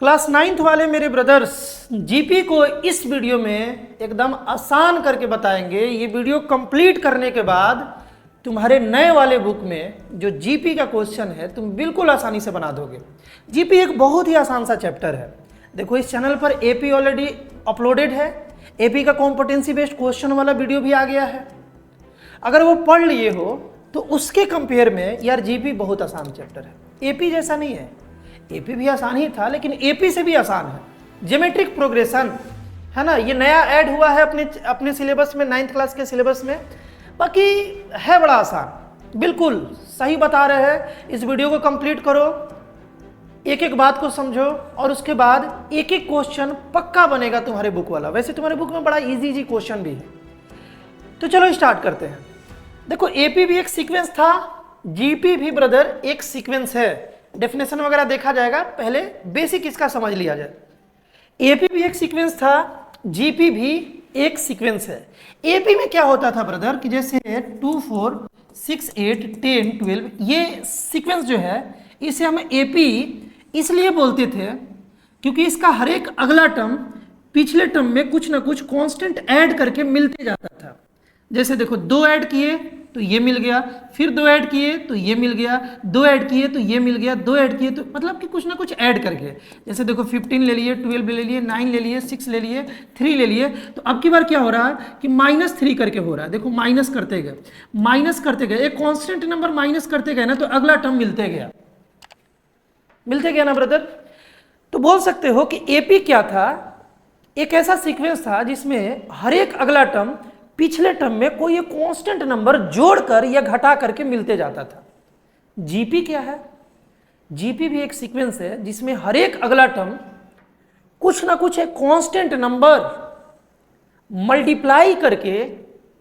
Class 9th वाले मेरे brothers GP को इस वीडियो में एकदम आसान करके बताएंगे। ये वीडियो कंप्लीट करने के बाद तुम्हारे नए वाले बुक में जो जीपी का क्वेश्चन है तुम बिल्कुल आसानी से बना दोगे। जीपी एक बहुत ही आसान सा चैप्टर है। देखो इस चैनल पर एपी ऑलरेडी अपलोडेड है, एपी का कॉम्पिटेंसी बेस्ड क्वेश्चन वाला वीडियो भी आ गया है। अगर वो पढ़ लिए हो तो उसके कंपेयर में यार जीपी बहुत आसान चैप्टर है। एपी जैसा नहीं है, एपी भी आसान ही था लेकिन एपी से भी आसान है। ज्योमेट्रिक प्रोग्रेशन है ना, ये नया ऐड हुआ है अपने सिलेबस में, 9th क्लास के सिलेबस में। बाकी है बड़ा आसान, बिल्कुल सही बता रहे हैं। इस वीडियो को कंप्लीट करो, एक एक बात को समझो और उसके बाद एक एक क्वेश्चन पक्का बनेगा तुम्हारे बुक वाला। वैसे तुम्हारे बुक में बड़ा इजी क्वेश्चन भी है। तो चलो स्टार्ट करते हैं। देखो एपी भी एक सीक्वेंस था, जीपी भी ब्रदर एक सीक्वेंस है। डेफिनेशन वगैरह देखा जाएगा, पहले बेसिक इसका समझ लिया जाए। एपी भी एक सीक्वेंस था, जीपी भी एक सीक्वेंस है। एपी में क्या होता था ब्रदर कि जैसे 2 4 6 8 10 12 ये सीक्वेंस जो है इसे हम एपी इसलिए बोलते थे क्योंकि इसका हर एक अगला टर्म पिछले टर्म में कुछ ना कुछ कांस्टेंट ऐड करके मिलते जाता था। जैसे देखो 2 ऐड किए तो ये मिल गया, फिर 2 ऐड किए तो ये मिल गया, 2 ऐड किए तो ये मिल गया, 2 ऐड किए तो मतलब कि कुछ ना कुछ ऐड करके। जैसे देखो 15 ले लिए, 12 ले लिए, 9 ले लिए, 6 ले लिए, 3 ले लिए। तो अब की बार क्या हो रहा है कि -3 करके हो रहा है। देखो माइनस करते गए एक कांस्टेंट नंबर माइनस करते गए ना तो अगला टर्म मिलते गया ना ब्रदर। तो बोल सकते हो कि एपी क्या था, एक ऐसा सीक्वेंस था जिसमें हर एक अगला टर्म पिछले टर्म में कोई एक कांस्टेंट नंबर जोड़कर या घटा करके मिलते जाता था। जीपी क्या है? जीपी भी एक सीक्वेंस है जिसमें हर एक अगला टर्म कुछ ना कुछ एक कांस्टेंट नंबर मल्टीप्लाई करके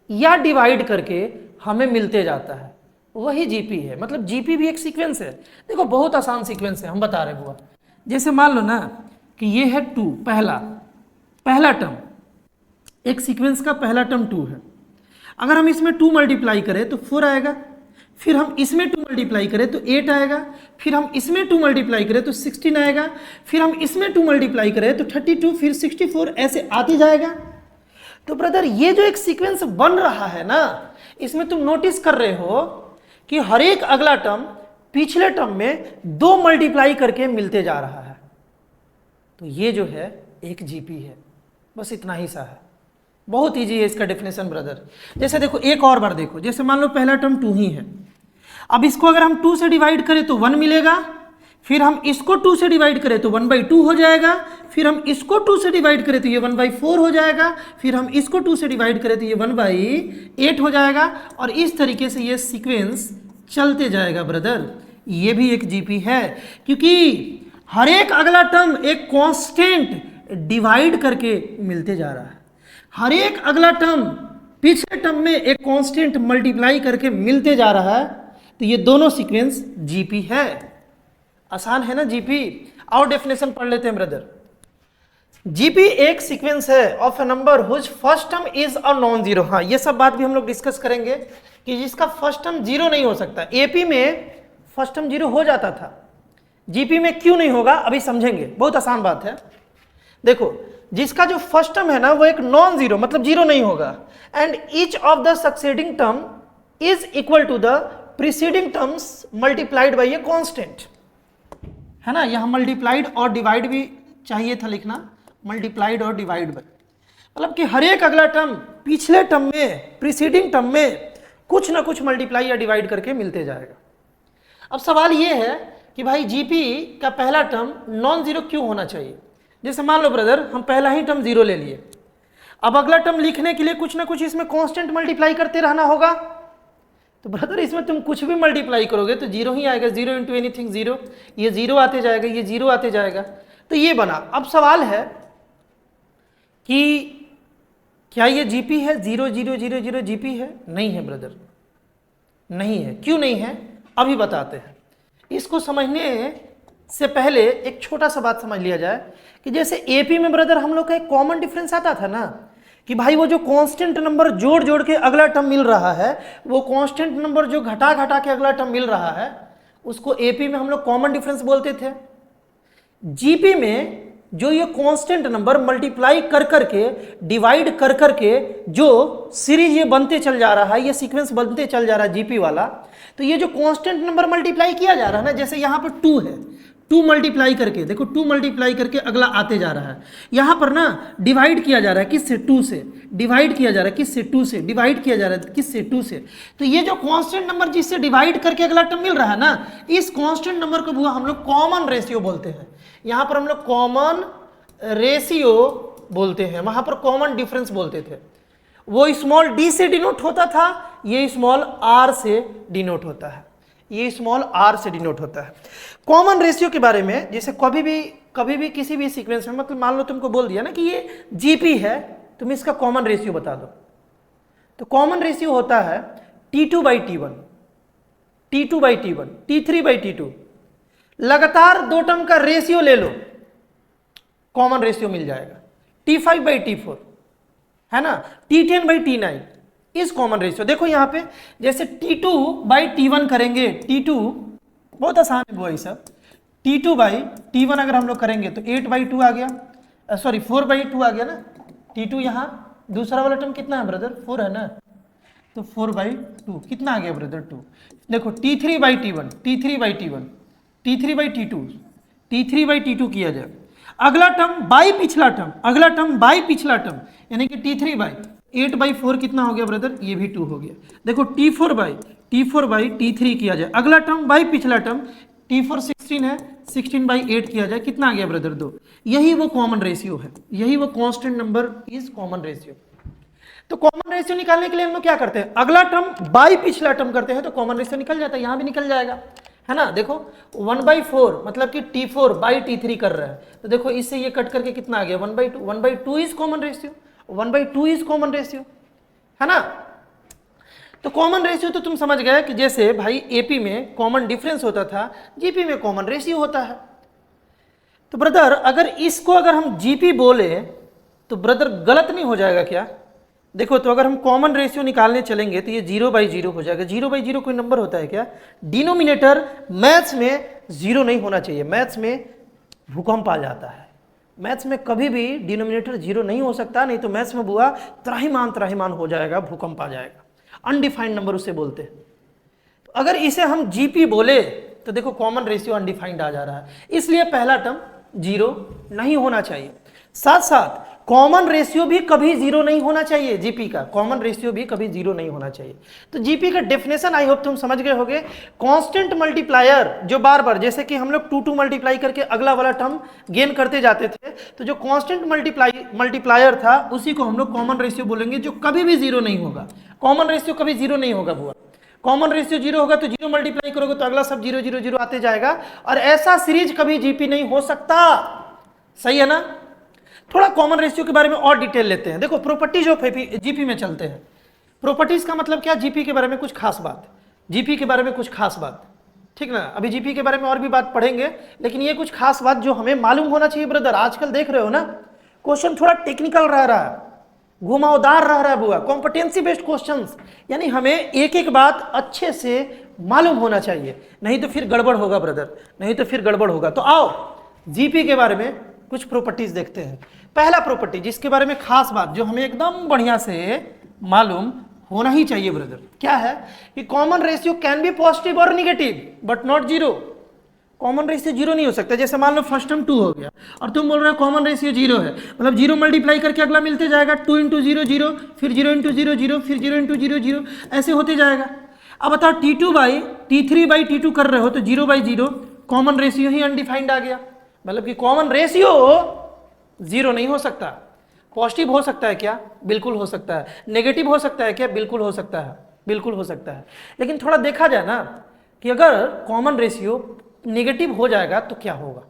या डिवाइड करके हमें मिलते जाता है, वही जीपी है। मतलब जीपी भी एक सीक्वेंस है। देखो बहुत आसान सीक्वेंस है, हम बता रहे बुआ। जैसे मान लो ना कि ये है 2, पहला टर्म, एक सीक्वेंस का पहला टर्म 2 है। अगर हम इसमें 2 मल्टीप्लाई करें तो 4 आएगा, फिर हम इसमें 2 मल्टीप्लाई करें तो 8 आएगा, फिर हम इसमें 2 मल्टीप्लाई करें तो 16 आएगा, फिर हम इसमें 2 मल्टीप्लाई करें तो 32, फिर 64, ऐसे आते जाएगा। तो ब्रदर ये जो एक सीक्वेंस बन रहा है ना, इसमें तुम नोटिस कर रहे हो कि हर एक अगला टर्म पिछले टर्म में 2 मल्टीप्लाई करके मिलते जा रहा है। तो ये जो है एक जीपी है, बस इतना ही सा है। बहुत इजी है इसका डेफिनेशन ब्रदर। जैसे देखो एक और बार देखो, जैसे मान लो पहला टर्म 2 ही है। अब इसको अगर हम 2 से डिवाइड करें तो 1 मिलेगा, फिर हम इसको 2 से डिवाइड करें तो 1/2 हो जाएगा, फिर हम इसको 2 से डिवाइड करें तो ये 1/4 हो जाएगा, फिर हम इसको 2 से डिवाइड करें तो ये 1/8 हो जाएगा। और इस तरीके से ये सीक्वेंस चलते जाएगा ब्रदर। ये भी एक जीपी है क्योंकि हर एक अगला टर्म एक कांस्टेंट डिवाइड करके मिलते जा रहा है। हर एक अगला टर्म पिछले टर्म में एक कांस्टेंट मल्टीप्लाई करके मिलते जा रहा है। तो ये दोनों सीक्वेंस जीपी है। आसान है ना जीपी। और डेफिनेशन पढ़ लेते हैं ब्रदर। जीपी एक सीक्वेंस है of a number whose first term is a non zero. हाँ ये सब बात भी हम लोग डिस्कस करेंगे कि जिसका फर्स्ट टर्म जीरो नहीं हो सकता। एपी में फर्स्ट टर्म जीरो हो जाता था, जीपी में क्यों नहीं होगा अभी समझेंगे। बहुत आसान बात है। देखो जिसका जो फर्स्ट टर्म है ना वो एक नॉन जीरो मतलब जीरो नहीं होगा, and each of the succeeding term is equal to the preceding terms multiplied by a constant, है ना। यहां मल्टीप्लाइड और डिवाइड भी चाहिए था लिखना, मल्टीप्लाइड और डिवाइड बाय, मतलब कि हर एक अगला टर्म पिछले टर्म में प्रीसीडिंग टर्म में कुछ ना कुछ मल्टीप्लाई या डिवाइड करके मिलते जाएगा। अब सवाल यह है कि भाई जीपी का पहला टर्म नॉन जीरो क्यों होना चाहिए। जैसे मान लो ब्रदर हम पहला ही टर्म 0 ले लिए, अब अगला टर्म लिखने के लिए कुछ ना कुछ इसमें कांस्टेंट मल्टीप्लाई करते रहना होगा। तो ब्रदर इसमें तुम कुछ भी मल्टीप्लाई करोगे तो 0 ही आएगा। 0 इंटू एनीथिंग 0, ये 0 आते जाएगा, ये 0 आते जाएगा। तो ये बना। अब सवाल है कि क्या ये जीपी है? 0 0 0 0 जीपी है? नहीं है ब्रदर, नहीं है। क्यों नहीं है अभी बताते हैं। इसको समझने से पहले एक छोटा सा बात समझ लिया जाए कि जैसे एपी में ब्रदर हम लोग का एक कॉमन डिफरेंस आता था ना कि भाई वो जो कांस्टेंट नंबर जोड़ जोड़ के अगला टर्म मिल रहा है, वो कांस्टेंट नंबर जो घटा घटा के अगला टर्म मिल रहा है, उसको एपी में हम लोग कॉमन डिफरेंस बोलते थे। जीपी में जो ये कांस्टेंट नंबर मल्टीप्लाई कर करके डिवाइड कर करके जो सीरीज ये बनते चल जा रहा है, ये सीक्वेंस बनते चल जा रहा है जीपी वाला, तो ये जो कांस्टेंट नंबर मल्टीप्लाई किया जा रहा है ना, जैसे यहाँ पर 2 है, 2 मल्टीप्लाई करके देखो, 2 मल्टीप्लाई करके अगला आते जा रहा है, यहाँ पर ना डिवाइड किया जा रहा है किससे, 2 से, डिवाइड किया जा रहा है किससे, 2 से, डिवाइड किया जा रहा है किससे, 2 से। तो ये जो कांस्टेंट नंबर जिससे डिवाइड करके अगला टर्म मिल रहा है ना, इस कांस्टेंट नंबर को बुआ हम लोग कॉमन रेशियो बोलते हैं। यहाँ पर हम लोग कॉमन रेशियो बोलते हैं, वहां पर कॉमन डिफरेंस बोलते थे। वो स्मॉल डी से डिनोट होता था, ये स्मॉल आर से डिनोट होता है, ये स्मॉल आर से डिनोट होता है। कॉमन रेशियो के बारे में जैसे कभी भी किसी भी सीक्वेंस में, मतलब मान लो तुमको बोल दिया ना कि ये जीपी है, तुम इसका कॉमन रेशियो बता दो, तो कॉमन रेशियो होता है T2/T1, T2/T1, T3/T2। लगातार 2 टर्म का रेशियो ले लो, कॉमन रेशियो मिल जाएगा। T5/T4 है ना, T10/T9 इस कॉमन रेशियो। देखो यहाँ पे जैसे T2/T1 करेंगे, T2 बहुत आसान है वो, सब T2/T1 अगर हम लोग करेंगे तो 8/2 आ गया, सॉरी 4/2 आ गया ना। T2 यहाँ दूसरा वाला टर्म कितना है ब्रदर, 4 है ना, तो 4/2 कितना आ गया ब्रदर, 2। देखो T3/T1, T3/T1, T3/T2, T3/T2 किया जाए, अगला टर्म बाई पिछला टर्म, अगला टर्म बाई पिछला टर्म, यानी कि T3/8/4 कितना हो गया ब्रदर, ये भी 2 हो गया। देखो T4/T3 किया जाए, अगला टर्म बाई पिछला टर्म, T4 16 है, 16/8 किया जाए, कितना आ गया ब्रदर, 2। यही वो कॉमन रेशियो है, यही वो constant number is common ratio. तो कॉमन रेशियो निकालने के लिए हम लोग क्या करते हैं, अगला टर्म बाई पिछला टर्म करते हैं तो कॉमन रेशियो निकल जाता है, यहां भी निकल जाएगा, है ना। देखो 1/4 मतलब कि T4/T3 कर रहा है, तो देखो इससे ये कट करके कितना आ गया, 1/2, 1/2 is common ratio, 1/2 is common ratio, है ना। तो कॉमन रेशियो तो तुम समझ गए कि जैसे भाई एपी में कॉमन डिफरेंस होता था, जीपी में कॉमन रेशियो होता है। तो ब्रदर अगर इसको अगर हम जीपी बोले तो ब्रदर गलत नहीं हो जाएगा क्या? देखो तो अगर हम कॉमन रेशियो निकालने चलेंगे तो ये 0/0 हो जाएगा। 0/0 कोई नंबर होता है क्या? डिनोमिनेटर मैथ्स में 0 नहीं होना चाहिए, मैथ्स में भूकंप आ जाता है। मैथ्स में कभी भी डिनोमिनेटर 0 नहीं हो सकता, नहीं तो मैथ्स में बुआ त्राहिमाम हो जाएगा, भूकंप आ जाएगा। अनडिफाइंड नंबर उसे बोलते हैं। तो अगर इसे हम जीपी बोले तो देखो कॉमन रेशियो अनडिफाइंड आ जा रहा है, इसलिए पहला टर्म 0 नहीं होना चाहिए। साथ साथ कॉमन रेशियो भी कभी 0 नहीं होना चाहिए, जीपी का कॉमन रेशियो भी कभी 0 नहीं होना चाहिए। तो जीपी का डेफिनेशन आई होप तुम समझ गए होगे। कांस्टेंट मल्टीप्लायर जो बार बार, जैसे कि हम लोग 2 मल्टीप्लाई करके अगला वाला टर्म गेन करते जाते थे, तो जो कांस्टेंट मल्टीप्लायर था उसी को हम लोग कॉमन रेशियो बोलेंगे, जो कभी भी 0 नहीं होगा। कॉमन रेशियो कभी 0 नहीं होगा बुआ। कॉमन रेशियो 0 होगा तो 0 मल्टीप्लाई करोगे तो अगला सब 0 0 0 आते जाएगा, और ऐसा सीरीज कभी जीपी नहीं हो सकता। सही है ना? थोड़ा कॉमन रेशियो के बारे में और डिटेल लेते हैं। देखो प्रॉपर्टीज ऑफ जीपी में चलते हैं। प्रॉपर्टीज का मतलब क्या? जीपी के बारे में कुछ खास बात, जीपी के बारे में कुछ खास बात, ठीक ना। अभी जीपी के बारे में और भी बात पढ़ेंगे, लेकिन ये कुछ खास बात जो हमें मालूम होना चाहिए ब्रदर। आजकल देख रहे हो ना, क्वेश्चन थोड़ा टेक्निकल रह रहा है, घुमावदार रह रहा है बुआ, कॉम्पिटेंसी बेस्ड क्वेश्चंस, यानी हमें एक एक बात अच्छे से मालूम होना चाहिए, नहीं तो फिर गड़बड़ होगा ब्रदर, नहीं तो फिर गड़बड़ होगा। तो आओ जीपी के बारे में कुछ प्रॉपर्टीज देखते हैं। पहला प्रॉपर्टी जिसके बारे में खास बात जो हमें एकदम बढ़िया से मालूम होना ही चाहिए ब्रदर, क्या है कि common ratio can be positive और negative but not 0। Common ratio 0 नहीं हो सकता। जैसे मान लो फर्स्ट टर्म 2 हो गया और तुम बोल रहे हो कॉमन रेशियो 0 है, मतलब 0 मल्टीप्लाई करके अगला मिलते जाएगा, 2 × 0 0, फिर 0 × 0 0, फिर 0 × 0 0, ऐसे होते जाएगा। अब बताओ T2/T3/T2 कर रहे हो तो 0/0 कॉमन रेशियो ही अनडिफाइंड आ गया, मतलब कि कॉमन रेशियो 0 नहीं हो सकता। पॉजिटिव हो सकता है क्या? बिल्कुल हो सकता है। नेगेटिव हो सकता है क्या? बिल्कुल हो सकता है, बिल्कुल हो सकता है। लेकिन थोड़ा देखा जाए ना कि अगर कॉमन रेशियो नेगेटिव हो जाएगा तो क्या होगा,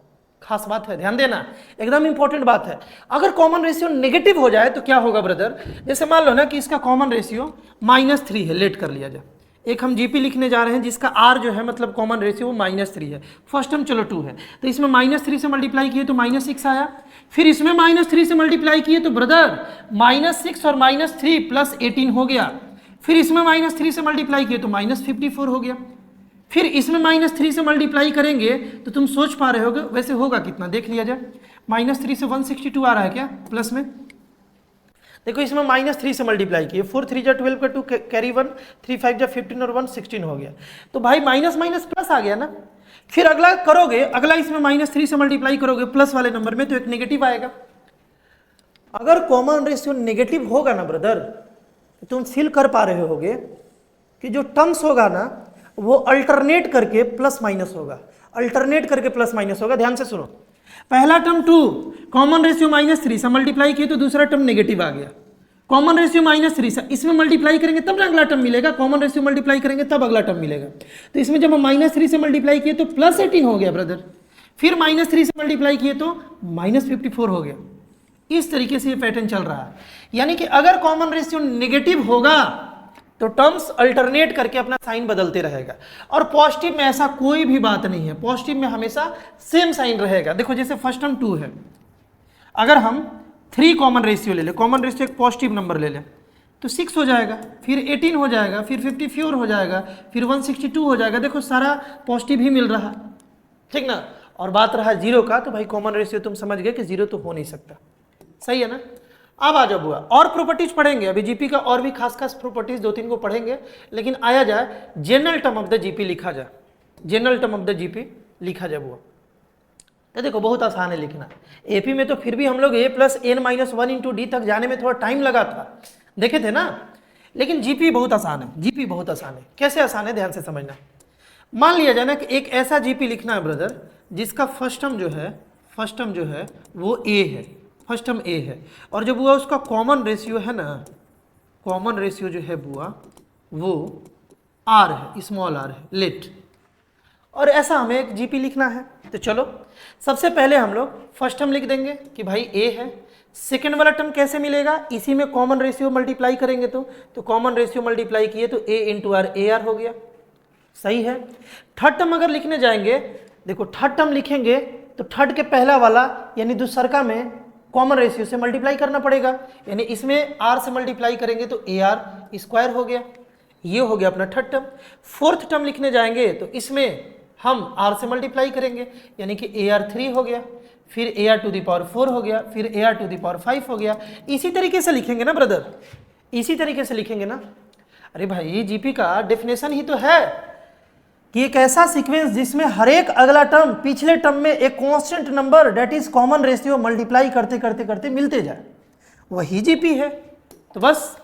खास बात है, ध्यान देना, एकदम इंपॉर्टेंट बात है। अगर कॉमन रेशियो नेगेटिव हो जाए तो क्या होगा ब्रदर? जैसे मान लो ना कि इसका कॉमन रेशियो -3 है, लेट कर लिया जाए। एक हम जीपी लिखने जा रहे हैं जिसका आर जो है मतलब कॉमन रेशियो वो -3 है। फर्स्ट टर्म चलो 2 है, तो इसमें -3 से मल्टीप्लाई किए तो -6 आया, फिर इसमें -3 से मल्टीप्लाई किए तो ब्रदर -6 और -3 + 18 हो गया, फिर इसमें -3 से मल्टीप्लाई किए तो -54 हो गया, फिर इसमें -3 से मल्टीप्लाई करेंगे तो तुम सोच पा रहे होगे वैसे होगा कितना, देख लिया जाए। -3 से 162 आ रहा है क्या प्लस में, देखो इसमें -3 से मल्टीप्लाई किए, 4 3 जा 12 का 2 कैरी 1, 3 5 जा 15 और 1 16 हो गया। तो भाई माइनस माइनस प्लस आ गया ना। फिर अगला करोगे, अगला इसमें -3 से मल्टीप्लाई करोगे प्लस वाले नंबर में तो एक नेगेटिव आएगा। अगर कॉमन रेशियो नेगेटिव होगा ना ब्रदर, तो तुम फील कर पा रहे होगे कि जो टर्म्स होगा ना वो अल्टरनेट करके प्लस माइनस होगा, अल्टरनेट करके प्लस माइनस होगा। ध्यान से सुनो, पहला टर्म 2 कॉमन रेशियो -3 से मल्टीप्लाई किए तो दूसरा टर्म नेगेटिव आ गया। कॉमन रेशियो -3 से इसमें मल्टीप्लाई करेंगे तब ना अगला टर्म मिलेगा, कॉमन रेशियो मल्टीप्लाई करेंगे तब अगला टर्म मिलेगा। तो इसमें जब हम -3 से मल्टीप्लाई किए तो +18 हो गया ब्रदर, फिर -3 से मल्टीप्लाई किए तो -54 हो गया। इस तरीके से ये पैटर्न चल रहा है। यानी कि अगर कॉमन रेशियो नेगेटिव होगा तो टर्म्स अल्टरनेट करके अपना साइन बदलते रहेगा। और पॉजिटिव में ऐसा कोई भी बात नहीं है, पॉजिटिव में हमेशा सेम साइन रहेगा। देखो जैसे फर्स्ट टर्म 2 है, अगर हम 3 कॉमन रेशियो ले ले, कॉमन रेशियो एक पॉजिटिव नंबर ले ले तो 6 हो जाएगा, फिर 18 हो जाएगा, फिर 54 हो जाएगा, फिर 162 हो जाएगा। देखो सारा पॉजिटिव ही मिल रहा, ठीक ना। और बात रहा 0 का, तो भाई कॉमन रेशियो तुम समझ गए कि 0 तो हो नहीं सकता, सही है ना। अब आ जाओ बुआ, और प्रॉपर्टीज पढ़ेंगे अभी जीपी का, और भी खास खास प्रॉपर्टीज 2-3 को पढ़ेंगे। लेकिन आया जाए general term of the GP लिखा जाए, general term of the GP लिखा जाए बुआ। तो देखो बहुत आसान है लिखना। एपी में तो फिर भी हम लोग a+n-1 इंटू डी तक जाने में थोड़ा टाइम लगा था, देखे थे ना। लेकिन जीपी बहुत आसान है, जीपी बहुत आसान है। कैसे आसान है ध्यान से समझना। मान लिया जाए ना कि एक ऐसा जीपी लिखना है ब्रदर जिसका फर्स्ट टर्म जो है वो a है, फर्स्ट टर्म a है, और जब बुआ उसका कॉमन रेशियो है ना, कॉमन रेशियो जो है बुआ वो r है, स्मॉल r है, लेट। और ऐसा हमें एक जीपी लिखना है। तो चलो सबसे पहले हम लोग फर्स्ट टर्म लिख देंगे कि भाई a है। सेकेंड वाला टर्म कैसे मिलेगा, इसी में कॉमन रेशियो मल्टीप्लाई करेंगे तो कॉमन रेशियो मल्टीप्लाई किए तो a इंटू आर AR हो गया, सही है। थर्ड टर्म अगर लिखने जाएंगे, देखो थर्ड टर्म लिखेंगे तो थर्ड के पहला वाला यानी दूसरका में कॉमन रेशियो से मल्टीप्लाई करना पड़ेगा, यानी इसमें r से मल्टीप्लाई करेंगे तो AR स्क्वायर हो गया, ये हो गया अपना थर्ड टर्म। फोर्थ टर्म लिखने जाएंगे तो इसमें हम r से मल्टीप्लाई करेंगे, यानी कि AR 3 हो गया, फिर AR टू द पावर 4 हो गया, फिर AR टू द पावर 5 हो गया। इसी तरीके से लिखेंगे ना ब्रदर, इसी तरीके से लिखेंगे ना। अरे भाई जीपी का डेफिनेशन ही तो है कि एक ऐसा सीक्वेंस जिसमें हर एक अगला टर्म पिछले टर्म में एक constant number that is common ratio multiply करते करते करते मिलते जाए, वही जीपी है। तो बस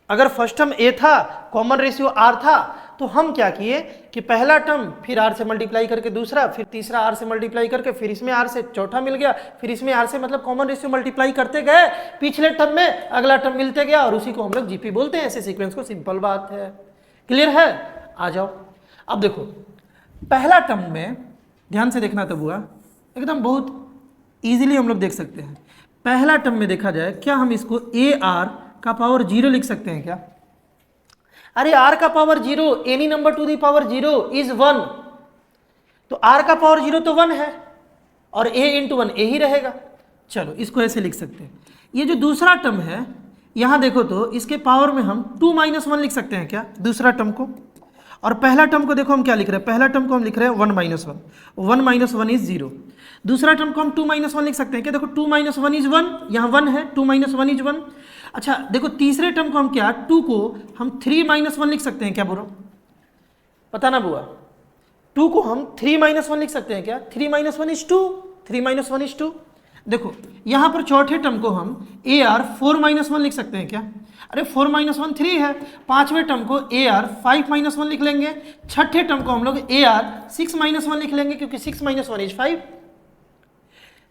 अगर फर्स्ट टर्म a था, कॉमन रेशियो r था, तो हम क्या किए कि पहला टर्म फिर r से मल्टीप्लाई करके दूसरा, फिर तीसरा r से मल्टीप्लाई करके, फिर इसमें r से चौथा मिल गया, फिर इसमें r से मतलब कॉमन रेशियो मल्टीप्लाई करते गए, पिछले टर्म में अगला टर्म मिलते गया, और उसी को हम लोग जीपी बोलते हैं। ऐसे सीक्वेंस को, सिंपल बात है, क्लियर है। आ जाओ अब देखो पहला टर्म में ध्यान से देखना तो बुआ, एकदम बहुत इजीली हम लोग देख सकते हैं। पहला टर्म में देखा जाए, क्या हम इसको AR का पावर 0 लिख सकते हैं क्या? अरे r का power 0, any number to the power 0 is 1, तो r का पावर 0 तो 1 है, और a इंटू 1 a ही रहेगा। चलो इसको ऐसे लिख सकते हैं। ये जो दूसरा टर्म है, यहां देखो तो इसके पावर में हम 2 - 1 लिख सकते हैं क्या, दूसरा टर्म को। और पहला टर्म को देखो हम क्या लिख रहे हैं, पहला टर्म को हम लिख रहे हैं 1 - 1, 1 - 1 इज 0। दूसरा टर्म को हम 2 - 1 लिख सकते हैं क्या, देखो 2 - 1 इज 1, यहाँ 1 है, 2 - 1 इज 1। अच्छा देखो तीसरे टर्म को हम क्या, 2 को हम 3 - 1 लिख सकते हैं क्या बुरो, पता ना बुआ। 2 को हम 3 - 1 लिख सकते हैं क्या, 3 - 1 इज 2, 3 - 1 इज 2। देखो यहाँ पर चौथे टर्म को हम AR 4 - 1 लिख सकते हैं क्या, अरे 4 - 1 3 है। पांचवें टर्म को AR 5 - 1 लिख लेंगे। छठे टर्म को हम लोग AR 6 - 1 लिख लेंगे, क्योंकि 6 - 1 इज 5।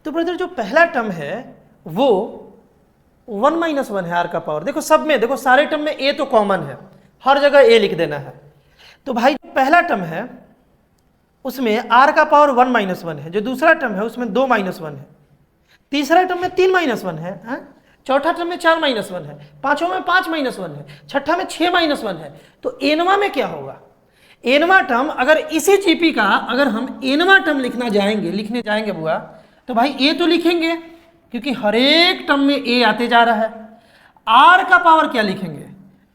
तो ब्रदर जो पहला टर्म है वो 1 - 1 है, r का पावर। देखो सब में, देखो सारे टर्म में a तो कॉमन है, हर जगह a लिख देना है। तो भाई जो पहला टर्म है उसमें r का पावर 1 - 1 है, जो दूसरा टर्म है उसमें 2 - 1 है, तीसरा टर्म में 3 - 1 है, चौथा टर्म में 4 - 1 है, पांचों में 5 - 1 है, छठा में 6 - 1 है। तो एनवा में क्या होगा, एनवा टर्म अगर इसी जीपी का अगर हम एनवा टर्म लिखने जाएंगे बुआ, तो भाई ए तो लिखेंगे क्योंकि हर एक टर्म में ए आते जा रहा है। आर का पावर क्या लिखेंगे,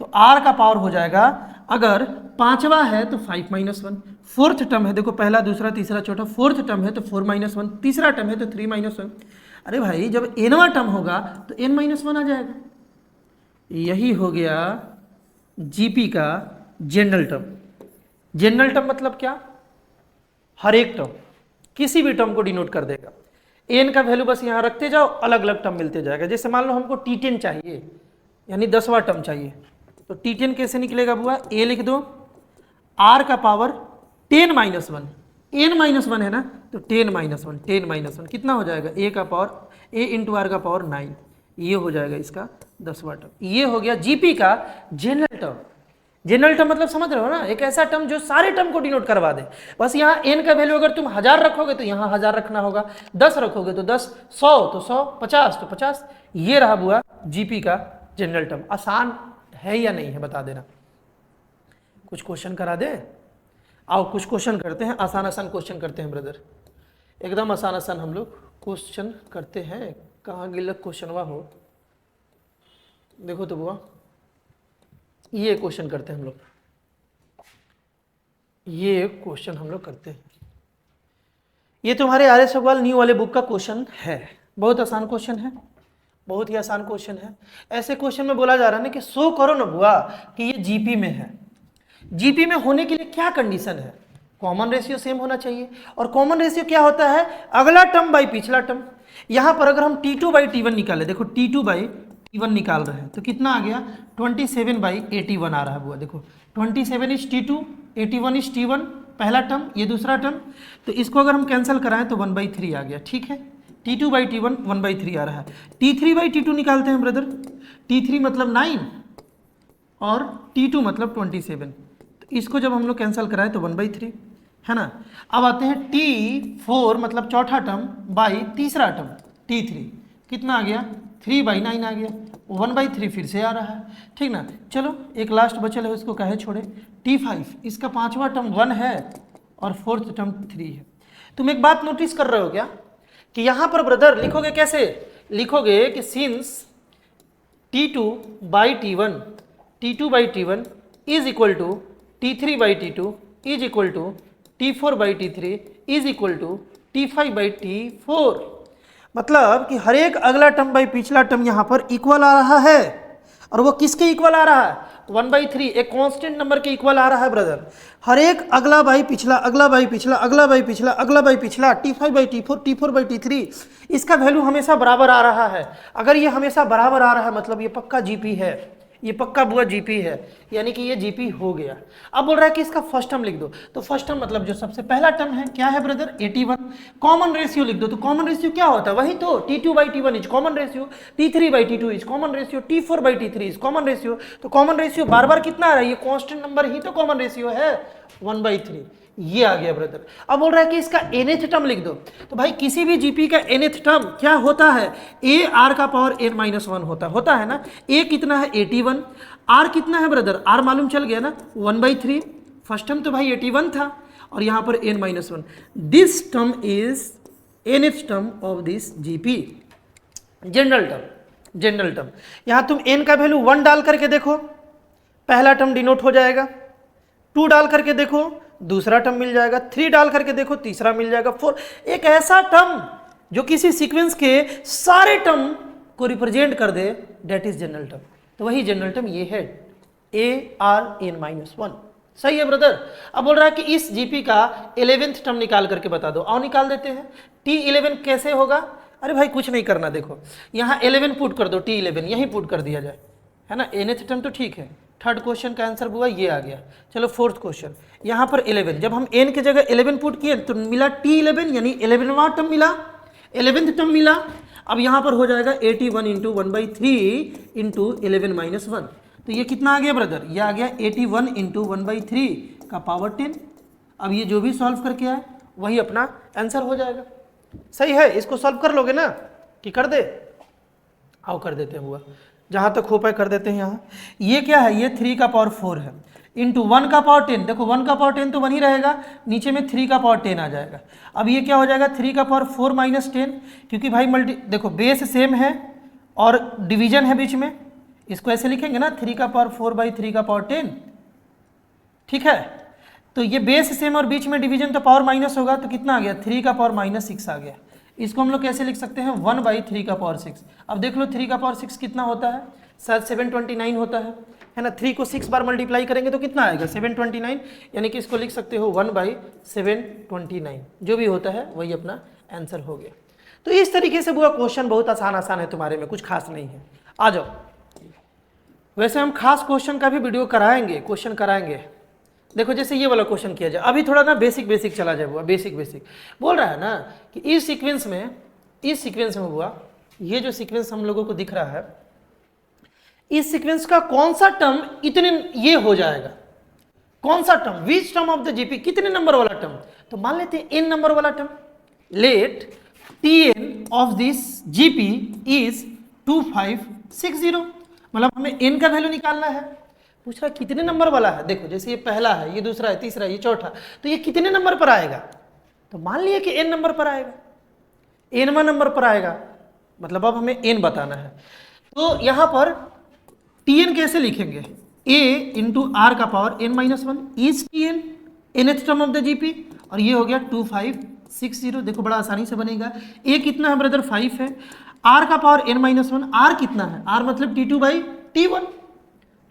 तो आर का पावर हो जाएगा, अगर पांचवा है तो 5 - 1, फोर्थ टर्म है, देखो पहला दूसरा तीसरा चौथा, फोर्थ टर्म है तो 4-1, तीसरा टर्म है तो 3-1। अरे भाई जब एनवा टर्म होगा तो n-1 आ जाएगा। यही हो गया जीपी का जनरल टर्म। जनरल टर्म मतलब क्या? हर एक टर्म, किसी भी टर्म को डिनोट कर देगा। एन का वैल्यू बस यहाँ रखते जाओ, अलग अलग टर्म मिलते जाएगा। जैसे मान लो हमको T10 चाहिए, यानी 10वां टर्म चाहिए, तो T10 कैसे निकलेगा बुआ? ए लिख दो, आर का पावर 10-1, n-1 है ना, तो 10-1, 10-1 कितना हो जाएगा? ए का पावर, ए इंटू आर का पावर 9, ये हो जाएगा इसका 10वां टर्म। ये हो गया जीपी का जनरल टर्म। जनरल टर्म मतलब समझ रहे हो ना, एक ऐसा टर्म जो सारे टर्म को डिनोट करवा दे। बस यहाँ एन का वैल्यू अगर तुम 1000 रखोगे तो यहाँ 1000 रखना होगा, 10 रखोगे तो 10, 100 तो 100, 50 तो 50। ये रहा बुआ जीपी का जनरल टर्म। आसान है या नहीं है बता देना। कुछ क्वेश्चन करा दे? आओ कुछ क्वेश्चन करते हैं, आसान आसान क्वेश्चन करते हैं ब्रदर, एकदम आसान आसान हम लोग क्वेश्चन करते हैं। कहाँ गिलक क्वेश्चनवा हो, देखो तो बुआ, ये क्वेश्चन करते हैं हम लोग, ये क्वेश्चन हम लोग करते हैं। ये तुम्हारे आर्य सवाल न्यू वाले बुक का क्वेश्चन है, बहुत आसान क्वेश्चन है, बहुत ही आसान क्वेश्चन है। ऐसे क्वेश्चन में बोला जा रहा है ना कि शो करो ना बुआ कि ये जीपी में है। जीपी में होने के लिए क्या कंडीशन है? कॉमन रेशियो सेम होना चाहिए। और कॉमन रेशियो क्या होता है? अगला टर्म बाई पिछला टर्म। यहां पर अगर हम T2/T1 निकाले, देखो T2/T1 निकाल रहे हैं तो कितना आ गया? 27/81 आ रहा है बुआ। देखो 27 इज T2, 81 इज T1, पहला टर्म, ये दूसरा टर्म, तो इसको अगर हम कैंसिल कराएं तो 1/3 आ गया। ठीक है, T2/T1 1/3 आ रहा है। T3/T2 निकालते हैं ब्रदर, T3 मतलब 9 और T2 मतलब 27, तो इसको जब हम लोग कैंसिल कराएं तो 1/3 है ना। अब आते हैं T4 मतलब चौथा टर्म बाई तीसरा टर्म T3, कितना आ गया? 3/9 आ गया, 1/3 फिर से आ रहा है। ठीक ना, चलो एक लास्ट बचल है उसको काहे छोड़े। T5 इसका पांचवा टर्म 1 है और फोर्थ टर्म 3 है। तुम एक बात नोटिस कर रहे हो क्या कि यहां पर ब्रदर लिखोगे कैसे? लिखोगे कि since T2/T1, T2/T1 is equal to T3/T2 is equal to T4/T3 is equal to T5/T4। मतलब कि हर एक अगला टर्म बाई पिछला टर्म यहां पर इक्वल आ रहा है। और वो किसके इक्वल आ रहा है? 1/3, एक कांस्टेंट नंबर के इक्वल आ रहा है ब्रदर। हर एक अगला बाई पिछला, अगला बाई पिछला, अगला बाई पिछला, अगला बाई पिछला, T5/T4, T4/T3, इसका वैल्यू हमेशा बराबर आ रहा है। अगर ये हमेशा बराबर आ रहा है मतलब ये पक्का जीपी है, ये पक्का बुआ जीपी है, यानी कि ये जीपी हो गया। अब बोल रहा है कि इसका फर्स्ट टर्म लिख दो, तो फर्स्ट टर्म मतलब जो सबसे पहला टर्म है क्या है ब्रदर? 81। कॉमन रेशियो लिख दो, तो कॉमन रेशियो क्या होता है? वही तो T2/T1 is common ratio, T3/T2 is common ratio, T4/T3 is common ratio. तो कॉमन रेशियो बार बार कितना आ रहा है? ये कांस्टेंट नंबर ही तो कॉमन रेशियो है, 1/3। ये आ गया ब्रदर। अब बोल रहा है कि इसका nth टर्म लिख दो, तो भाई किसी भी जीपी का nth टर्म क्या होता है? a r का पावर n-1 होता है ना। a कितना है? 81। r कितना है ब्रदर? r मालूम चल गया ना, 1/3। फर्स्ट टर्म तो भाई 81 था और यहां पर n-1। This term is nth term of this GP, general term. General term यहां तुम n का वैल्यू 1 डाल करके देखो, पहला टर्म डिनोट हो जाएगा। 2 डाल करके देखो, दूसरा टर्म मिल जाएगा। 3 डाल करके देखो, तीसरा मिल जाएगा। 4, एक ऐसा टर्म जो किसी सीक्वेंस के सारे टर्म को रिप्रेजेंट कर दे, डेट इज जनरल टर्म। तो वही जनरल टर्म ये है, ARn-1। सही है ब्रदर। अब बोल रहा है कि इस जीपी का 11th टर्म निकाल करके बता दो। आओ निकाल देते हैं। T11 कैसे होगा? अरे भाई कुछ नहीं करना, देखो यहाँ 11 पुट कर दो, T11 यही पुट कर दिया जाए, है ना। nth टर्म तो ठीक है। थर्ड क्वेश्चन का आंसर हुआ ये आ गया। चलो फोर्थ क्वेश्चन, यहाँ पर 11, जब हम n के जगह 11 पुट किए तो मिला T11, यानी 11वां टर्म मिला, 11th टर्म मिला। अब यहाँ पर हो जाएगा 81 इंटू 1/3 इंटू 11-1, तो ये कितना आ गया ब्रदर? ये आ गया 81 इंटू 1/3 का पावर 10। अब ये जो भी सॉल्व करके आए वही अपना आंसर हो जाएगा। सही है, इसको सॉल्व कर लोगे ना कि कर दे? आओ कर देते हैं हुआ, जहाँ तक हो पाए कर देते हैं। यहाँ ये क्या है? ये 3 का पावर 4 है इंटू 1 का पावर 10। देखो 1 का पावर 10 तो 1 ही रहेगा, नीचे में 3 का पावर 10 आ जाएगा। अब ये क्या हो जाएगा? 3 का पावर 4 माइनस 10, क्योंकि भाई देखो बेस सेम है और डिवीजन है बीच में, इसको ऐसे लिखेंगे ना, 3 का पावर 4/3 का पावर 10। ठीक है, तो ये बेस सेम और बीच में डिवीजन तो पावर माइनस होगा, तो कितना आ गया 3 का पावर माइनस 6 आ गया। इसको हम लोग कैसे लिख सकते हैं 1/3 का पावर 6। अब देख लो 3 का पावर 6 कितना होता है, शायद 729 होता है ना। 3 को 6 बार मल्टीप्लाई करेंगे तो कितना आएगा 729, यानी कि इसको लिख सकते हो 1/729, जो भी होता है वही अपना आंसर हो गया। तो इस तरीके से वो क्वेश्चन बहुत आसान है तुम्हारे में, कुछ खास नहीं है। आ जाओ, वैसे हम खास क्वेश्चन का भी वीडियो कराएंगे, क्वेश्चन कराएंगे। देखो जैसे ये वाला क्वेश्चन किया जाए, अभी थोड़ा ना बेसिक चला जाए बुआ, बेसिक बोल रहा है ना कि इस सीक्वेंस में बुआ, ये जो सीक्वेंस हम लोगों को दिख रहा है, इस सीक्वेंस का कौन सा टर्म इतने ये हो जाएगा, कौन सा term, which term of the GP, कितने नंबर वाला टर्म। तो मान लेते हैं n नंबर वाला term. Let Tn of this GP is 2560, मतलब हमें n का वैल्यू निकालना है। पूछ रहा कितने नंबर वाला है, देखो जैसे ये पहला है, ये दूसरा है, तीसरा है, ये चौथा, तो ये कितने नंबर पर आएगा। तो मान लिया कि n नंबर पर आएगा, nवां नंबर पर आएगा, मतलब अब हमें n बताना है। तो यहां पर Tn कैसे लिखेंगे, a इंटू आर का power n-1 is Tn, nth term of the GP, और ये हो गया 2560। देखो बड़ा आसानी से बनेगा। a कितना है ब्रदर 5 है, r का पावर n-1, r कितना है, r मतलब T2/T1,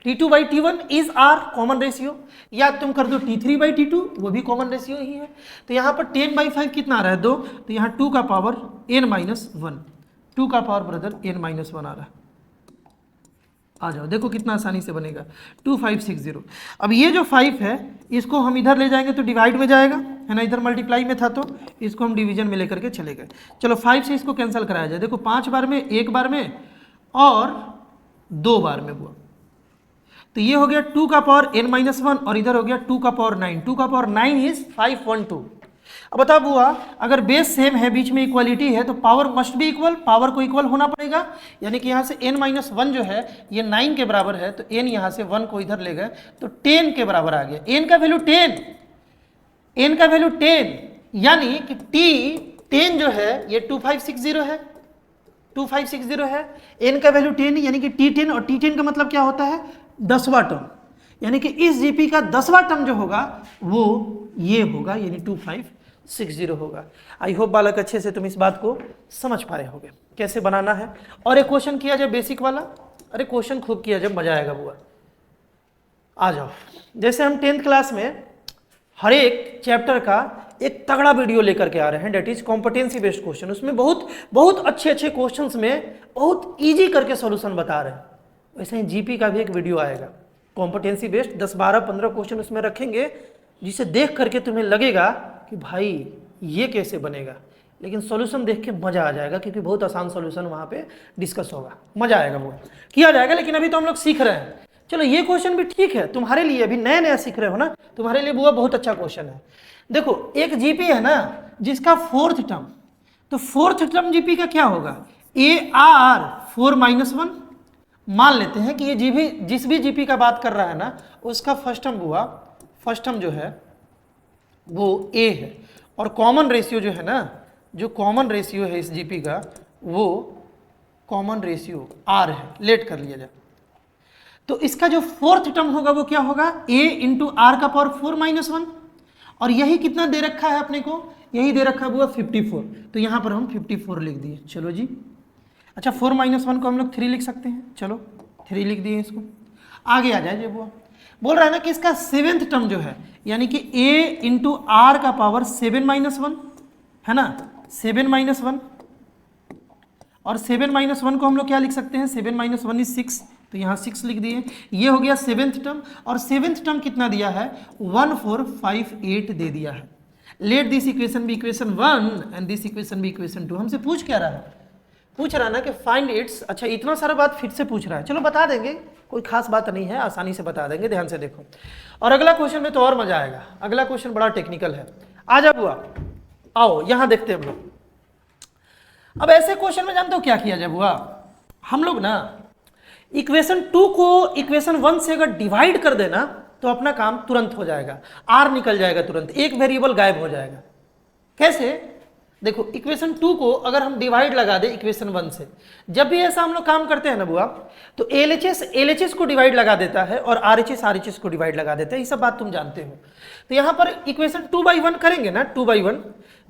T2/T1 is r, common ratio, या तुम कर दो T3/T2, वो भी कॉमन रेशियो ही है। तो यहाँ पर 10/5 कितना आ रहा है 2, तो यहाँ 2 का पावर n-1, 2 का पावर ब्रदर n-1 आ रहा है। आ जाओ, देखो कितना आसानी से बनेगा 2560। अब ये जो 5 है इसको हम इधर ले जाएंगे तो डिवाइड में जाएगा, है ना, इधर मल्टीप्लाई में था तो इसको हम डिवीजन में लेकर के चले गए। चलो 5 से इसको कैंसिल कराया जाए, देखो 5 बार में, 1 बार में और 2 बार में हुआ, तो ये हो गया 2 का पावर n-1 और इधर हो गया 2 का पावर 9, 2 का पावर 9 इज 512। अब बताओ बुआ, अगर बेस सेम है, बीच में इक्वालिटी है, तो power must be equal, power को इक्वल होना पड़ेगा। यानी कि यहाँ से n-1 जो है ये 9 के बराबर है, तो n यहाँ से 1 को इधर ले गए तो 10 के बराबर आ गया। n का वैल्यू 10, n का वैल्यू 10, यानी कि T10 जो है ये 2560 है, 2560 है, n का वैल्यू 10 यानी कि T10, और T10 का मतलब क्या होता है 10वां टर्म, यानी कि इस जीपी का 10वां टर्म जो होगा वो ये होगा, यानी 2560 होगा। आई होप बालक अच्छे से तुम इस बात को समझ पाए होगे कैसे बनाना है। और एक क्वेश्चन किया जाए बेसिक वाला, अरे क्वेश्चन खूब किया जाए, मजा आएगा बुआ। आ जाओ, जैसे हम 10th क्लास में हर एक चैप्टर का एक तगड़ा वीडियो लेकर के आ रहे हैं, that is competency based question. उसमें बहुत अच्छे क्वेश्चंस में बहुत इजी करके सॉल्यूशन बता रहे हैं। वैसे ही जीपी का भी एक वीडियो आएगा कॉम्पिटेंसी बेस्ड, 10, 12, 15 क्वेश्चन उसमें रखेंगे, जिसे देख करके तुम्हें लगेगा कि भाई ये कैसे बनेगा, लेकिन सॉल्यूशन देख के मजा आ जाएगा, क्योंकि बहुत आसान सॉल्यूशन वहाँ पे डिस्कस होगा, मजा आएगा, वो किया जाएगा। लेकिन अभी तो हम लोग सीख रहे हैं। चलो ये क्वेश्चन भी ठीक है तुम्हारे लिए, अभी नया नया सीख रहे हो ना, तुम्हारे लिए बुआ बहुत अच्छा क्वेश्चन है। देखो एक जीपी है ना जिसका 4th टर्म, तो 4th टर्म जीपी का क्या होगा, AR 4-1। मान लेते हैं कि ये जिस भी जीपी का बात कर रहा है ना उसका फर्स्ट टर्म बुआ, फर्स्ट टर्म जो है वो A है, और कॉमन रेशियो जो है ना, जो कॉमन रेशियो है इस जीपी का वो कॉमन रेशियो R है, लेट कर लिया जाए। तो इसका जो 4th टर्म होगा वो क्या होगा, A इंटू आर का पावर 4-1, और यही कितना दे रखा है अपने को, यही दे रखा है बुआ 54, तो यहाँ पर हम 54 लिख दिए। चलो जी, अच्छा 4-1 को हम लोग 3 लिख सकते हैं, चलो 3 लिख दिए इसको। आगे आ जाए, बुआ बोल रहा है ना कि इसका 7th टर्म जो है, यानी कि A इंटू आर का पावर 7-1 है ना, 7-1, और 7-1 को हम लोग क्या लिख सकते हैं, 7-1 इज 6, तो यहाँ 6 लिख दिए। ये हो गया 7th टर्म, और 7th टर्म कितना दिया है 1458 दे दिया है। Let this equation be equation 1 and this equation be equation 2। हमसे पूछ क्या रहा है, पूछ रहा है ना कि फाइंड इट्स, अच्छा इतना सारा बात फिर से पूछ रहा है, चलो बता देंगे, कोई खास बात नहीं है, आसानी से बता देंगे, ध्यान से देखो। और अगला क्वेश्चन में तो और मजा आएगा, अगला क्वेश्चन बड़ा टेक्निकल है। आ जा बुआ, आओ यहाँ देखते हैं हम लोग। अब ऐसे क्वेश्चन में जानते हो क्या किया जाए बुआ, हम लोग ना इक्वेशन 2 को इक्वेशन 1 से अगर डिवाइड कर देना तो अपना काम तुरंत हो जाएगा, आर निकल जाएगा तुरंत, एक वेरिएबल गायब हो जाएगा। कैसे, देखो इक्वेशन 2 को अगर हम डिवाइड लगा दे इक्वेशन 1 से, जब भी ऐसा हम लोग काम करते हैं ना बुआ, तो LHS को डिवाइड लगा देता है और RHS को डिवाइड लगा देता है, ये सब बात तुम जानते हो। तो यहाँ पर इक्वेशन 2/1 करेंगे ना, 2/1,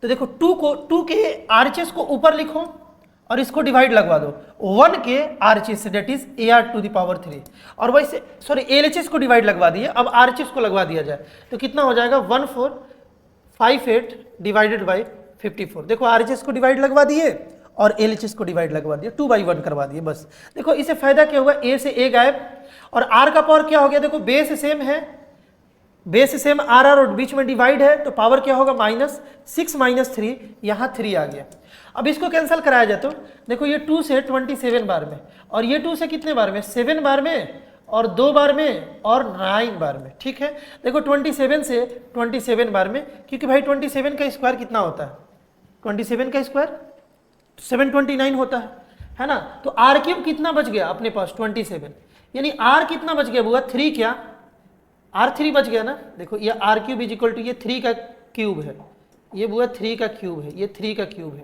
तो देखो 2 के RHS को ऊपर लिखो और इसको डिवाइड लगवा दो 1 के RHS से, डेट इज AR⁻3, और वैसे सॉरी LHS को डिवाइड लगवा दिए, अब RHS को लगवा दिया जाए तो कितना हो जाएगा 1458 डिवाइडेड बाई 54। देखो RHS को डिवाइड लगवा दिए और LHS को डिवाइड लगवा दिए, 2/1 करवा दिए बस। देखो इसे फायदा क्या हुआ, A से A गायब, और R का पावर क्या हो गया, देखो बेस सेम है, बेस सेम R और बीच में डिवाइड है, तो पावर क्या होगा -6 - 3, यहाँ 3 आ गया। अब इसको कैंसिल कराया जाए तो देखो ये 2 से 27 बार में, और ये 2 से कितने बार में, 7 बार में, और 2 बार में, और 9 बार में, ठीक है। देखो 27 से 27 बार में, क्योंकि भाई 27 का स्क्वायर कितना होता है, 27 का स्क्वायर 729 होता है ना। तो R³ कितना बच गया अपने पास 27, यानी R कितना बच गया बुआ, 3 क्या, R3 बच गया ना। देखो ये R³ = ये 3 का क्यूब है, ये बुआ 3 का क्यूब है, ये 3 का क्यूब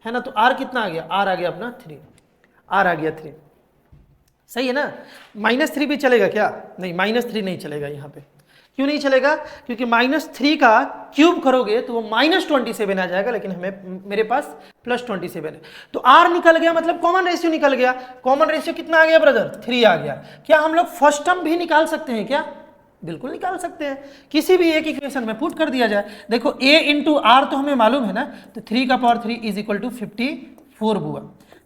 है ना। तो R कितना आ गया, R आ गया अपना 3, R आ गया 3, सही है ना। -3 भी चलेगा क्या, नहीं -3 नहीं चलेगा यहाँ पे। क्यों नहीं चलेगा, क्योंकि -3 का क्यूब करोगे तो वो -27 आ जाएगा, लेकिन हमें मेरे पास +27 है। तो R निकल गया, मतलब कॉमन रेशियो निकल गया। कॉमन रेशियो कितना आ गया ब्रदर, 3 आ गया। क्या हम लोग फर्स्ट टर्म भी निकाल सकते हैं क्या, बिल्कुल निकाल सकते हैं, किसी भी एक इक्वेशन में पुट कर दिया जाए। देखो A × R तो हमें मालूम है ना, तो 3 का पावर 3 = 54 बुआ।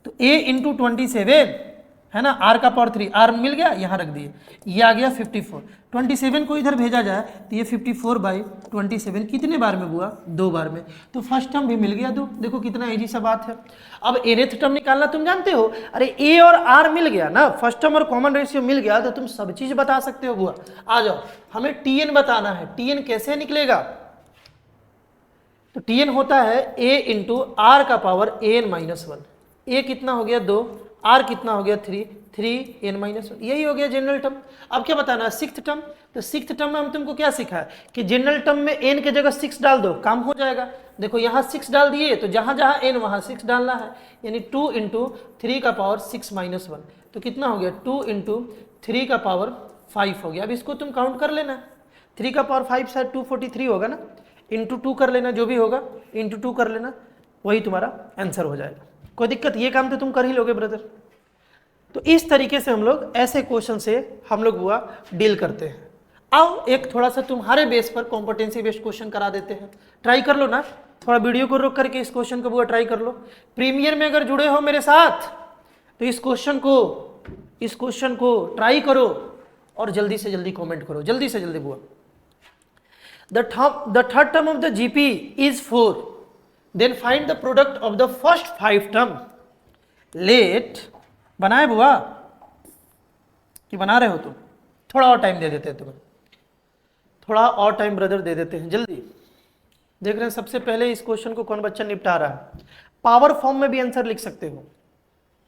तो A × 27 है ना, R का पावर 3, R मिल गया, यहाँ रख दिए, ये आ गया 54। 27 को इधर भेजा जाए तो ये 54/27 कितने बार में हुआ, 2 बार में। तो फर्स्ट टर्म भी मिल गया 2। देखो कितना इजी सा बात है। अब nth टर्म निकालना तुम जानते हो, अरे A और R मिल गया ना, फर्स्ट टर्म और कॉमन रेशियो मिल गया, तो तुम सब चीज बता सकते हो बुआ। आ जाओ, हमें TN बताना है। TN कैसे निकलेगा, तो TN होता है A × R का पावर AN-1। A कितना हो गया 2, R कितना हो गया 3, 3n-1, यही हो गया जनरल टर्म। अब क्या बताना है, सिक्स्थ टर्म। तो सिक्स्थ टर्म में हम तुमको क्या सीखा है कि जनरल टर्म में n के जगह 6 डाल दो, काम हो जाएगा। देखो यहाँ 6 डाल दिए, तो जहाँ जहाँ n वहाँ 6 डालना है, यानी 2 × 3 का पावर 6 - 1, तो कितना हो गया 2 × 3 का पावर 5 हो गया। अब इसको तुम काउंट कर लेना, 3 का पावर 5 शायद 243 होगा ना, × 2 कर लेना, जो भी होगा × 2 कर लेना, वही तुम्हारा आंसर हो जाएगा। कोई दिक्कत, ये काम तो तुम कर ही लोगे ब्रदर। तो इस तरीके से हम लोग ऐसे क्वेश्चन से हम लोग बुआ डील करते हैं। अब एक थोड़ा सा तुम्हारे बेस पर कॉम्पिटेंसी बेस्ड क्वेश्चन करा देते हैं, ट्राई कर लो ना, थोड़ा वीडियो को रोक करके इस क्वेश्चन को बुआ ट्राई कर लो। प्रीमियर में अगर जुड़े हो मेरे साथ तो इस क्वेश्चन को ट्राई करो और जल्दी से जल्दी कमेंट करो, जल्दी से जल्दी बुआ। The third term of the GP is 4, then find the product of the first 5 term. Let बनाए बुआ कि बना रहे हो तुम, थोड़ा और टाइम दे देते हैं तुम्हें, थोड़ा और टाइम ब्रदर दे देते हैं, जल्दी। देख रहे हैं सबसे पहले इस क्वेश्चन को कौन बच्चा निपटा रहा है। पावर फॉर्म में भी आंसर लिख सकते हो,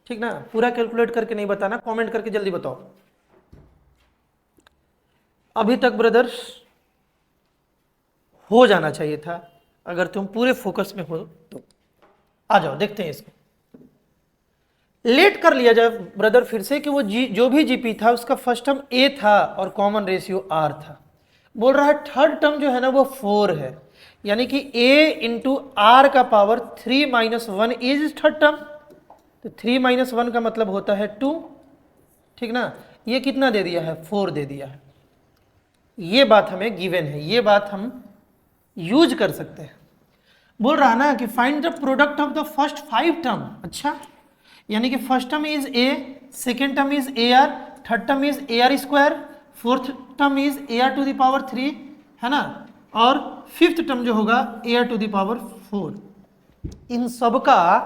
ठीक ना, पूरा कैलकुलेट करके नहीं बताना, कमेंट करके जल्दी बताओ। अभी तक ब्रदर हो जाना चाहिए था, अगर तुम पूरे फोकस में हो तो। आ जाओ देखते हैं इसको। लेट कर लिया जाए ब्रदर फिर से कि वो जो भी GP था उसका फर्स्ट टर्म A था और कॉमन रेशियो R था। बोल रहा है थर्ड टर्म जो है ना वो 4 है, यानी कि A × R का पावर 3 - 1 इज थर्ड टर्म। तो 3 - 1 का मतलब होता है 2, ठीक ना। ये कितना दे दिया है, 4 दे दिया है। ये बात हमें गिवन है, ये बात हम यूज कर सकते हैं। बोल रहा है ना कि find the product of the first 5 term. अच्छा, यानी कि first term is A, second term is AR, third term is AR², fourth term is AR⁻3 है ना, और फिफ्थ टर्म जो होगा AR⁻4। इन सब का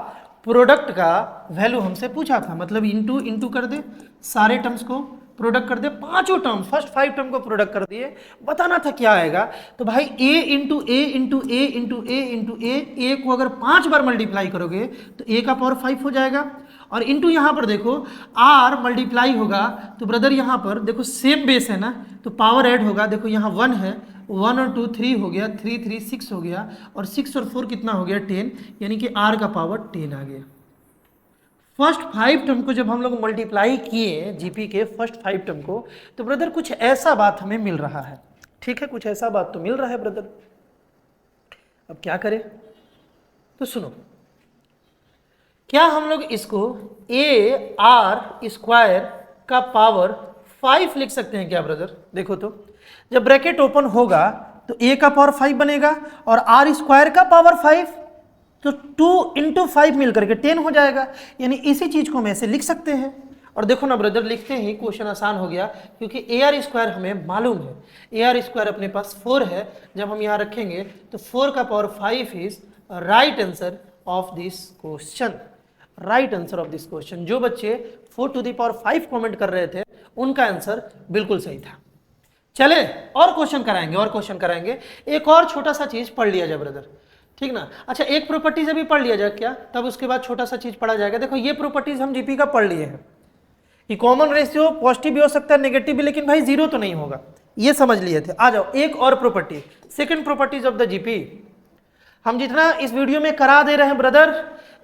प्रोडक्ट का वैल्यू हमसे पूछा था, मतलब इंटू कर दे, सारे टर्म्स को प्रोडक्ट कर दे, पांचों टर्म फर्स्ट 5 टर्म को प्रोडक्ट कर दिए, बताना था क्या आएगा। तो भाई A × A × A × A × A को अगर 5 बार मल्टीप्लाई करोगे तो A का पावर 5 हो जाएगा, और इंटू यहाँ पर देखो R मल्टीप्लाई होगा तो ब्रदर यहाँ पर देखो सेम बेस है ना, तो पावर ऐड होगा। देखो यहाँ 1 है, 1 और 2 3 हो गया, 3 3 6 हो गया, और 6 और 4 कितना हो गया 10, यानी कि r का पावर 10 आ गया। फर्स्ट 5 टर्म को जब हम लोग मल्टीप्लाई किए जीपी के फर्स्ट 5 टर्म को, तो ब्रदर कुछ ऐसा बात हमें मिल रहा है। ठीक है, कुछ ऐसा बात तो मिल रहा है ब्रदर। अब क्या करें, तो सुनो, क्या हम लोग इसको ए आर स्क्वायर का पावर 5 लिख सकते हैं क्या ब्रदर? देखो तो, जब ब्रैकेट ओपन होगा तो ए का पावर 5 बनेगा और आर स्क्वायर का पावर 5, तो 2 इंटू 5 मिलकर के 10 हो जाएगा। यानी इसी चीज को हम ऐसे लिख सकते हैं। और देखो ना ब्रदर, लिखते ही क्वेश्चन आसान हो गया, क्योंकि ए आर स्क्वायर हमें मालूम है। ए आर स्क्वायर अपने पास 4 है, जब हम यहाँ रखेंगे तो 4 का power 5 is right answer of this question. Right answer of this question. जो बच्चे 4 टू द पावर 5 कमेंट कर रहे थे, उनका आंसर बिल्कुल सही था। चले और क्वेश्चन कराएंगे, और क्वेश्चन कराएंगे। एक और छोटा सा चीज पढ़ लिया जाए ब्रदर, ठीक ना? अच्छा, एक प्रॉपर्टीज अभी पढ़ लिया जाए क्या, तब उसके बाद छोटा सा चीज पढ़ा जाएगा। देखो, ये प्रॉपर्टीज हम जीपी का पढ़ लिए हैं कि कॉमन रेशियो पॉजिटिव भी हो सकता है, नेगेटिव भी, लेकिन भाई जीरो तो नहीं होगा, ये समझ लिए थे। आ जाओ, एक और property, second properties of the GP. हम जितना इस वीडियो में करा दे रहे हैं ब्रदर,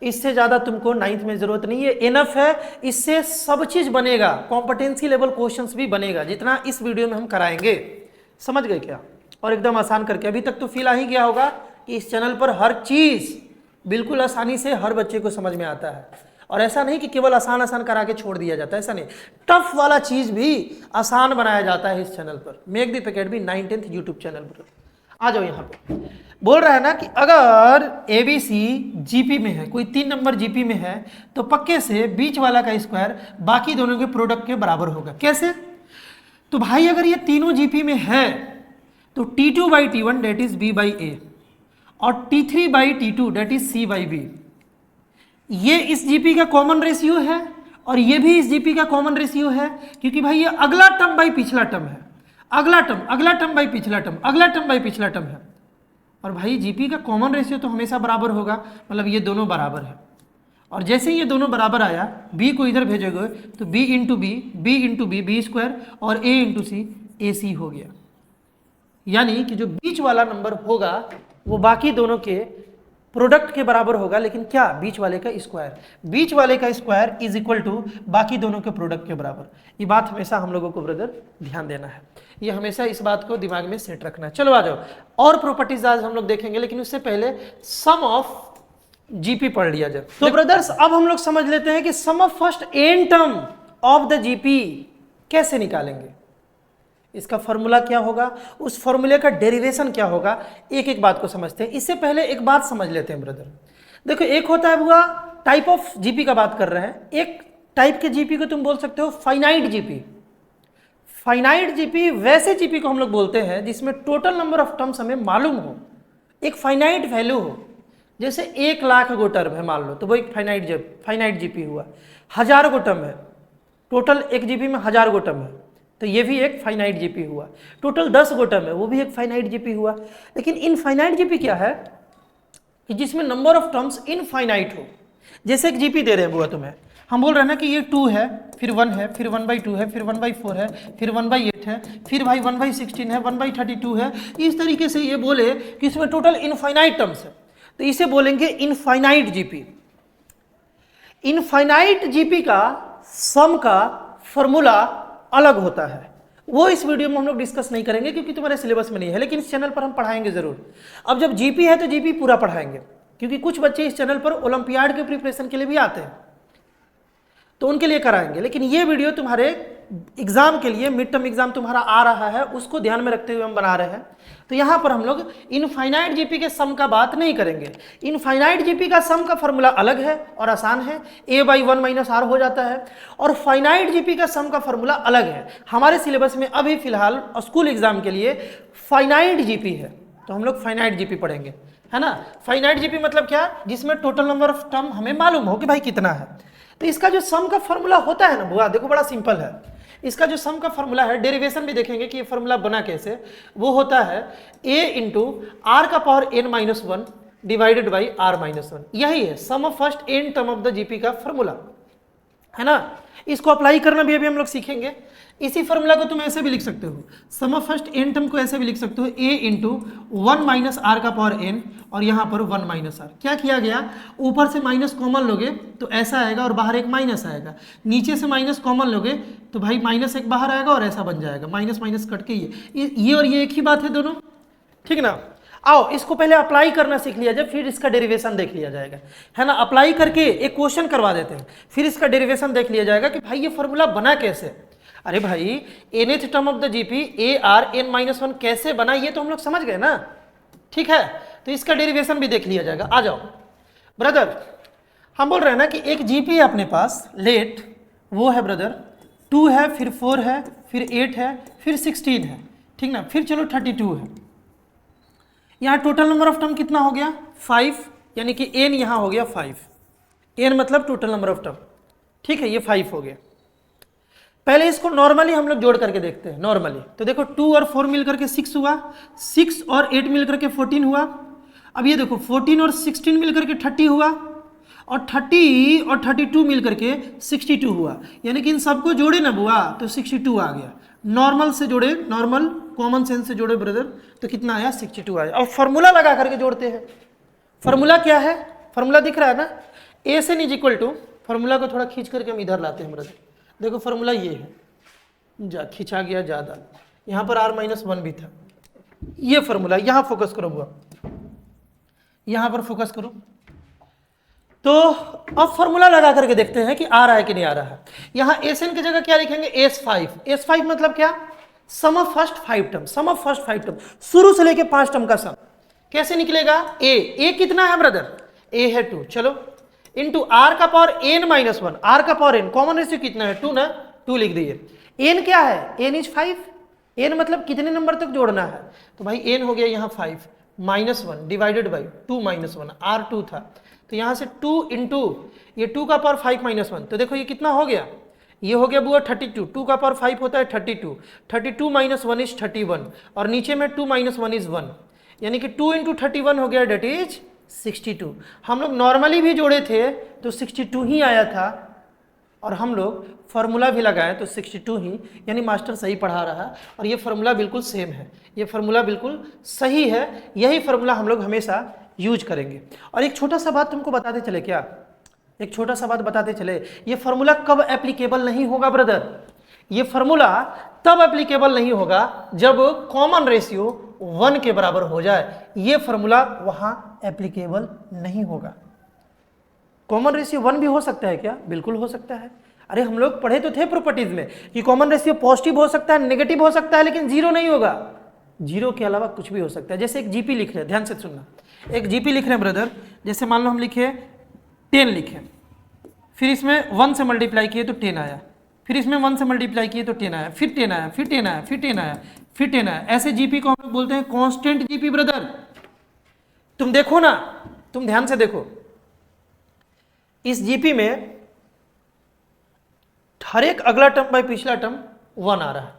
इससे ज्यादा तुमको 9th में जरूरत नहीं है, इनफ है। इससे सब चीज बनेगा, कॉम्पिटेंसी लेवल क्वेश्चंस भी बनेगा, जितना इस वीडियो में हम कराएंगे। समझ गए क्या? और एकदम आसान करके, अभी तक तो फील आ ही गया होगा कि इस चैनल पर हर चीज बिल्कुल आसानी से हर बच्चे को समझ में आता है। और ऐसा नहीं कि केवल आसान आसान करा के छोड़ दिया जाता है, ऐसा नहीं, टफ वाला चीज भी आसान बनाया जाता है इस चैनल पर, make the academy 9th YouTube channel पर। आ जाओ, यहाँ पे बोल रहा है ना कि अगर ABC जीपी में है, कोई 3 नंबर जीपी में है, तो पक्के से बीच वाला का स्क्वायर बाकी दोनों के प्रोडक्ट के बराबर होगा। कैसे? तो भाई अगर ये तीनों जीपी में है तो T2/T1 डेट इज B/A और T3/T2 डेट इज C/B। ये इस जीपी का कॉमन रेशियो है और ये भी इस जीपी का कॉमन रेशियो है, क्योंकि भाई ये अगला टर्म बाई पिछला टर्म है, अगला टर्म बाई पिछला टर्म, अगला टर्म बाई पिछला टर्म है। और भाई जीपी का कॉमन रेशियो तो हमेशा बराबर होगा, मतलब ये दोनों बराबर है। और जैसे ही ये दोनों बराबर आया, बी को इधर भेजोगे तो B into B B square, और ए इंटू सी AC हो गया। यानी कि जो बीच वाला नंबर होगा वो बाकी दोनों के प्रोडक्ट के बराबर होगा, लेकिन क्या? बीच वाले का स्क्वायर। बीच वाले का स्क्वायर इज इक्वल टू बाकी दोनों के प्रोडक्ट के बराबर। ये बात हमेशा हम लोगों को ब्रदर ध्यान देना है, ये हमेशा इस बात को दिमाग में सेट रखना है। चलो आ जाओ, और प्रॉपर्टीज आज हम लोग देखेंगे, लेकिन उससे पहले सम ऑफ जीपी पढ़ लिया जाए। तो ब्रदर्स, अब हम लोग समझ लेते हैं कि sum of first n term of the GP कैसे निकालेंगे, इसका फॉर्मूला क्या होगा, उस फॉर्मूले का डेरिवेशन क्या होगा, एक एक बात को समझते हैं। इससे पहले एक बात समझ लेते हैं ब्रदर। देखो, एक होता है बुआ टाइप ऑफ जीपी का बात कर रहे हैं, एक टाइप के जीपी को तुम बोल सकते हो फाइनाइट जीपी। फाइनाइट जीपी वैसे जीपी को हम लोग बोलते हैं जिसमें टोटल नंबर ऑफ टर्म्स हमें मालूम हो, एक फाइनाइट वैल्यू हो। जैसे 1 लाख गो टर्म है मान लो, तो वो एक फाइनाइट जीपी हुआ। 1000 गो टर्म है, टोटल एक जीपी में 1000 गो टर्म है, तो ये भी एक फाइनाइट जीपी हुआ। टोटल 10 गो टर्म है, वो भी एक फाइनाइट जीपी हुआ। लेकिन इनफाइनाइट जीपी क्या है कि जिसमें नंबर ऑफ टर्म्स इनफाइनाइट हो। जैसे एक जीपी दे रहे हैं बुआ तुम्हें, हम बोल रहे हैं ना कि ये 2 है, फिर 1 है, फिर 1/2 है, फिर 1/4 है, फिर 1/8 है, फिर भाई 1/16 है, 1/32 है। इस तरीके से ये बोले कि इसमें टोटल इनफाइनाइट टर्म्स है, तो इसे बोलेंगे इनफाइनाइट जीपी। इनफाइनाइट जीपी का सम का फॉर्मूला अलग होता है, वो इस वीडियो में हम लोग डिस्कस नहीं करेंगे क्योंकि तुम्हारे सिलेबस में नहीं है, लेकिन इस चैनल पर हम पढ़ाएंगे जरूर। अब जब जीपी है तो जीपी पूरा पढ़ाएंगे, क्योंकि कुछ बच्चे इस चैनल पर ओलंपियाड के प्रिपरेशन के लिए भी आते हैं, तो उनके लिए कराएंगे। लेकिन ये वीडियो तुम्हारे एग्जाम के लिए, मिड टर्म एग्जाम तुम्हारा आ रहा है, उसको ध्यान में रखते हुए हम बना रहे हैं। तो यहाँ पर हम लोग इनफाइनाइट जीपी के सम का बात नहीं करेंगे। इनफाइनाइट जीपी का सम का फॉर्मूला अलग है और आसान है, a/1 - r हो जाता है। और फाइनाइट जीपी का सम का फॉर्मूला अलग है। हमारे सिलेबस में अभी फिलहाल स्कूल एग्जाम के लिए फाइनाइट जीपी है, तो हम लोग फाइनाइट जीपी पढ़ेंगे, है ना। फाइनाइट जीपी मतलब क्या? जिसमें टोटल नंबर ऑफ टर्म हमें मालूम हो कि भाई कितना है। तो इसका जो सम का फॉर्मूला होता है ना बुआ, देखो बड़ा सिंपल है। इसका जो सम का फॉर्मूला है, डेरिवेशन भी देखेंगे कि ये फॉर्मूला बना कैसे। वो होता है a इंटू r का power n-1 divided by r-1। यही है sum of first n term of the GP का फॉर्मूला, है ना। इसको अप्लाई करना भी अभी हम लोग सीखेंगे। इसी फॉर्मूला को तुम ऐसे भी लिख सकते हो, सम ऑफ फर्स्ट एन टर्म को ऐसे भी लिख सकते हो, a इंटू 1 माइनस आर का पावर n, और यहाँ पर 1 माइनस आर। क्या किया गया, ऊपर से माइनस कॉमन लोगे तो ऐसा आएगा और बाहर एक माइनस आएगा, नीचे से माइनस कॉमन लोगे तो भाई माइनस एक बाहर आएगा और ऐसा बन जाएगा, माइनस माइनस कट के ये और ये एक ही बात है दोनों, ठीक ना। आओ इसको पहले अप्लाई करना सीख लिया जाए, फिर इसका डेरिवेशन देख लिया जाएगा, है ना। अप्लाई करके एक क्वेश्चन करवा देते हैं, फिर इसका डेरिवेशन देख लिया जाएगा कि भाई ये फॉर्मूला बना कैसे। अरे भाई nth term of the GP ARn-1 कैसे बना, ये तो हम लोग समझ गए ना, ठीक है। तो इसका डेरिवेशन भी देख लिया जाएगा। आ जाओ ब्रदर, हम बोल रहे हैं ना कि एक जीपी है अपने पास, लेट वो है ब्रदर 2 है, फिर 4 है, फिर 8 है, फिर 16 है, ठीक ना, फिर चलो 32 है। यहाँ टोटल नंबर ऑफ टर्म कितना हो गया 5, यानी कि n यहाँ हो गया 5, n मतलब टोटल नंबर ऑफ टर्म, ठीक है, ये 5 हो गया। पहले इसको नॉर्मली हम लोग जोड़ करके देखते हैं, नॉर्मली तो देखो 2 और 4 मिलकर के 6 हुआ, 6 और 8 मिलकर के 14 हुआ। अब ये देखो 14 और 16 मिलकर के 30 हुआ, और 30 और 32 मिलकर के 62 हुआ, यानी कि इन सबको जोड़े ना बुआ तो 62 आ गया। नॉर्मल से जोड़े, नॉर्मल कॉमन सेंस से जोड़े ब्रदर, तो कितना आया 62 आया। और फॉर्मूला लगा करके जोड़ते हैं। फॉर्मूला क्या है, फॉर्मूला दिख रहा है ना, A N is equal to, formula को थोड़ा खींच करके हम इधर लाते हैं ब्रदर, देखो फॉर्मूला ये है, खींचा गया ज़्यादा, यहाँ पर r-1 भी था, ये फॉर्मूला, यहाँ फोकस करो बुआ, यहाँ पर फोकस करो। तो अब फॉर्मूला लगा करके देखते हैं कि आ रहा है कि नहीं आ रहा है। यहाँ एन की जगह क्या लिखेंगे S5, S5 मतलब क्या, sum of first 5 term, sum of first 5 term, शुरू से लेके 5 टर्म का सम। कैसे निकलेगा, ए कितना है ब्रदर, ए है 2, चलो इंटू आर का पावर n-1, आर का पावर n, कॉमन रेशियो कितना है 2 ना, 2 लिख दीजिए। n क्या है, n इज 5, n मतलब कितने नंबर तक जोड़ना है, तो भाई n हो गया यहाँ 5, -1 डिवाइडेड बाई 2 -1, r 2 था, तो यहाँ से 2 इंटू ये 2 का पावर 5 -1, तो देखो ये कितना हो गया, ये हो गया बुआ 32, 2 का पावर 5 होता है 32, 32 -1 इज 31, और नीचे में 2 -1 इज 1, यानी कि 2 इंटू 31 हो गया, डेट इज 62। हम लोग नॉर्मली भी जोड़े थे तो 62 ही आया था, और हम लोग फॉर्मूला भी लगाए तो 62 ही, यानी मास्टर सही पढ़ा रहा है, और ये फॉर्मूला बिल्कुल सेम है, ये फॉर्मूला बिल्कुल सही है, यही फॉर्मूला हम लोग हमेशा यूज करेंगे। और एक छोटा सा बात तुमको बताते चले, क्या एक छोटा सा बात बताते चले, ये फॉर्मूला कब एप्लीकेबल नहीं होगा ब्रदर, ये फॉर्मूला तब एप्लीकेबल नहीं होगा जब कॉमन रेशियो 1 के बराबर हो जाए, ये फॉर्मूला वहां एप्लीकेबल नहीं होगा। कॉमन रेशियो 1 भी हो सकता है क्या, बिल्कुल हो सकता है। अरे हम लोग पढ़े तो थे प्रॉपर्टीज में कि कॉमन रेशियो पॉजिटिव हो सकता है, नेगेटिव हो सकता है, लेकिन जीरो नहीं होगा, जीरो के अलावा कुछ भी हो सकता है। जैसे एक जीपी लिख रहे हैं, ध्यान से सुनना, एक जीपी लिख रहे हैं ब्रदर, जैसे मान लो हम लिखे 10 लिखे, फिर इसमें 1 से मल्टीप्लाई किए तो 10 आया, फिर इसमें 1 से मल्टीप्लाई किए तो 10 आया, फिर 10 आया, फिर 10 आया, फिर 10 आया, फिर 10 आया। ऐसे जीपी को हम लोग बोलते हैं कांस्टेंट जीपी ब्रदर। तुम देखो ना, तुम ध्यान से देखो, इस जीपी में हर एक अगला टर्म बाई पिछला टर्म 1 आ रहा है,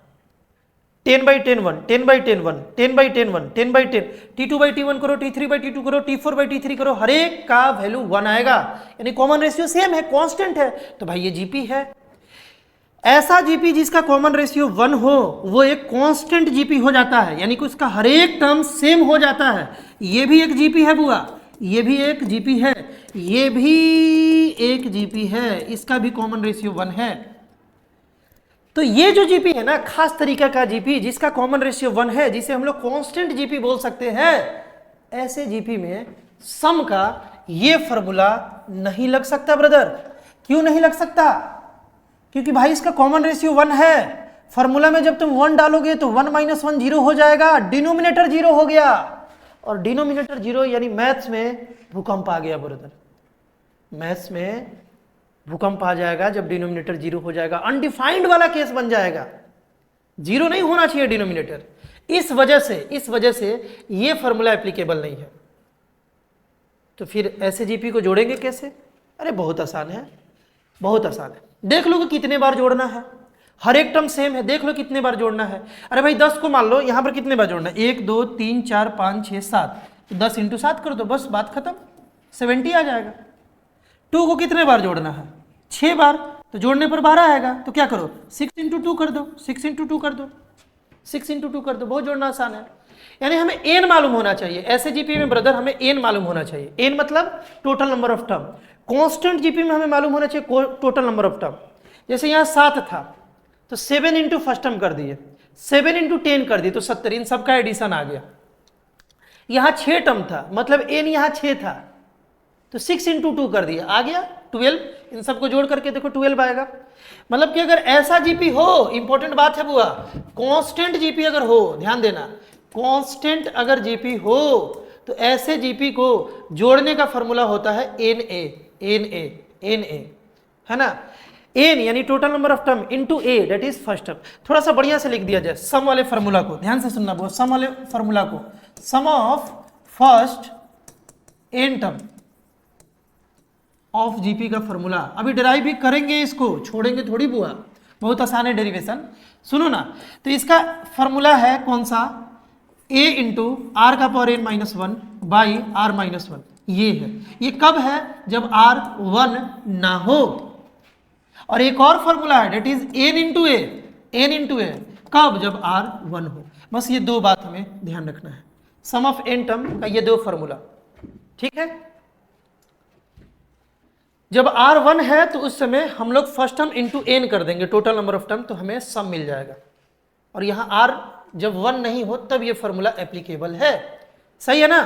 10/10 1, 10/10 1, 10/10 1, 10/10, T2/T1 करो, T3/T2 करो, T4/T3 करो, हर एक का वैल्यू 1 आएगा, यानी कॉमन रेशियो सेम है, कांस्टेंट है, तो भाई ये जीपी है। ऐसा जीपी जिसका कॉमन रेशियो 1 हो वो एक कांस्टेंट जीपी हो जाता है, यानी कि उसका हर एक टर्म सेम हो जाता है। ये भी एक जीपी है बुआ, ये भी एक जीपी है, ये भी एक जीपी है, इसका भी कॉमन रेशियो 1 है। तो ये जो जीपी है ना, खास तरीका का जीपी जिसका कॉमन रेशियो 1 है, जिसे हम लोग कांस्टेंट जीपी बोल सकते हैं, ऐसे जीपी में सम का ये फॉर्मूला नहीं लग सकता ब्रदर। क्यों नहीं लग सकता, क्योंकि भाई इसका कॉमन रेशियो 1 है। फॉर्मूला में जब तुम 1 डालोगे तो 1 - 1 0 हो जाएगा, डिनोमिनेटर 0 हो गया, और डिनोमिनेटर 0 यानी मैथ्स में भूकंप आ गया ब्रदर, मैथ्स में भूकंप आ जाएगा जब डिनोमिनेटर 0 हो जाएगा, अनडिफाइंड वाला केस बन जाएगा, 0 नहीं होना चाहिए डिनोमिनेटर। इस वजह से ये फॉर्मूला एप्लीकेबल नहीं है। तो फिर ऐसे जीपी को जोड़ेंगे कैसे, अरे बहुत आसान है, बहुत आसान है। देख लो कि कितने बार जोड़ना है, हर एक टर्म सेम है, देख लो कितने बार जोड़ना है। अरे भाई 10 को मान लो, यहां पर कितने बार जोड़ना है, 1 2 3 4 5 6 7, तो 10 × 7 कर दो, बस बात खत्म, 70 आ जाएगा। 2 को कितने बार जोड़ना है, 6 बार, तो तो जोड़ने पर 12 आएगा, तो क्या करो 6 × 2 कर दो, 6 × 2 कर दो, 6 × 2 कर दो, बहुत जोड़ना आसान है। यानी हमें एन मालूम होना चाहिए, ऐसे जीपी में ब्रदर हमें एन मालूम होना चाहिए। एन मतलब total number of term, constant GP में हमें मालूम होना चाहिए टोटल नंबर ऑफ टर्म। जैसे यहाँ 7 था तो 7 × फर्स्ट टर्म कर दिए, 7 × 10 कर दिए तो 70, इन सबका एडिशन आ गया। यहाँ 6 टर्म था, मतलब एन यहाँ 6 था तो 6 × 2 कर दिया, आ गया 12। इन सबको जोड़ करके देखो 12 आएगा। मतलब कि अगर ऐसा जीपी हो, इंपॉर्टेंट बात है बुआ, कांस्टेंट जीपी अगर हो, ध्यान देना, कांस्टेंट अगर जीपी हो तो ऐसे जीपी को जोड़ने का फॉर्मूला होता है एन ए, है ना। एन यानी total number of term into A, that is first term. थोड़ा सा बढ़िया से लिख दिया जाए सम वाले फॉर्मूला को, ध्यान से सुनना बुआ, सम वाले फॉर्मूला को, sum of first N term of GP का फॉर्मूला। अभी डिराइव भी करेंगे, इसको छोड़ेंगे थोड़ी बुआ, बहुत आसान है डेरिवेशन, सुनो ना। तो इसका फॉर्मूला है कौन सा, a इंटू आर का power n minus 1 by R minus 1, ये है। ये कब है, जब r 1 ना हो। और एक और फॉर्मूला है डेट इज n इंटू ए, कब, जब r 1 हो। बस ये दो बात हमें ध्यान रखना है, सम ऑफ n टर्म का ये दो फॉर्मूला, ठीक है। जब r 1 है तो उस समय हम लोग फर्स्ट टर्म इंटू n कर देंगे, टोटल नंबर ऑफ टर्म, तो हमें सम मिल जाएगा। और यहाँ r जब 1 नहीं हो तब ये फॉर्मूला एप्लीकेबल है, सही है ना।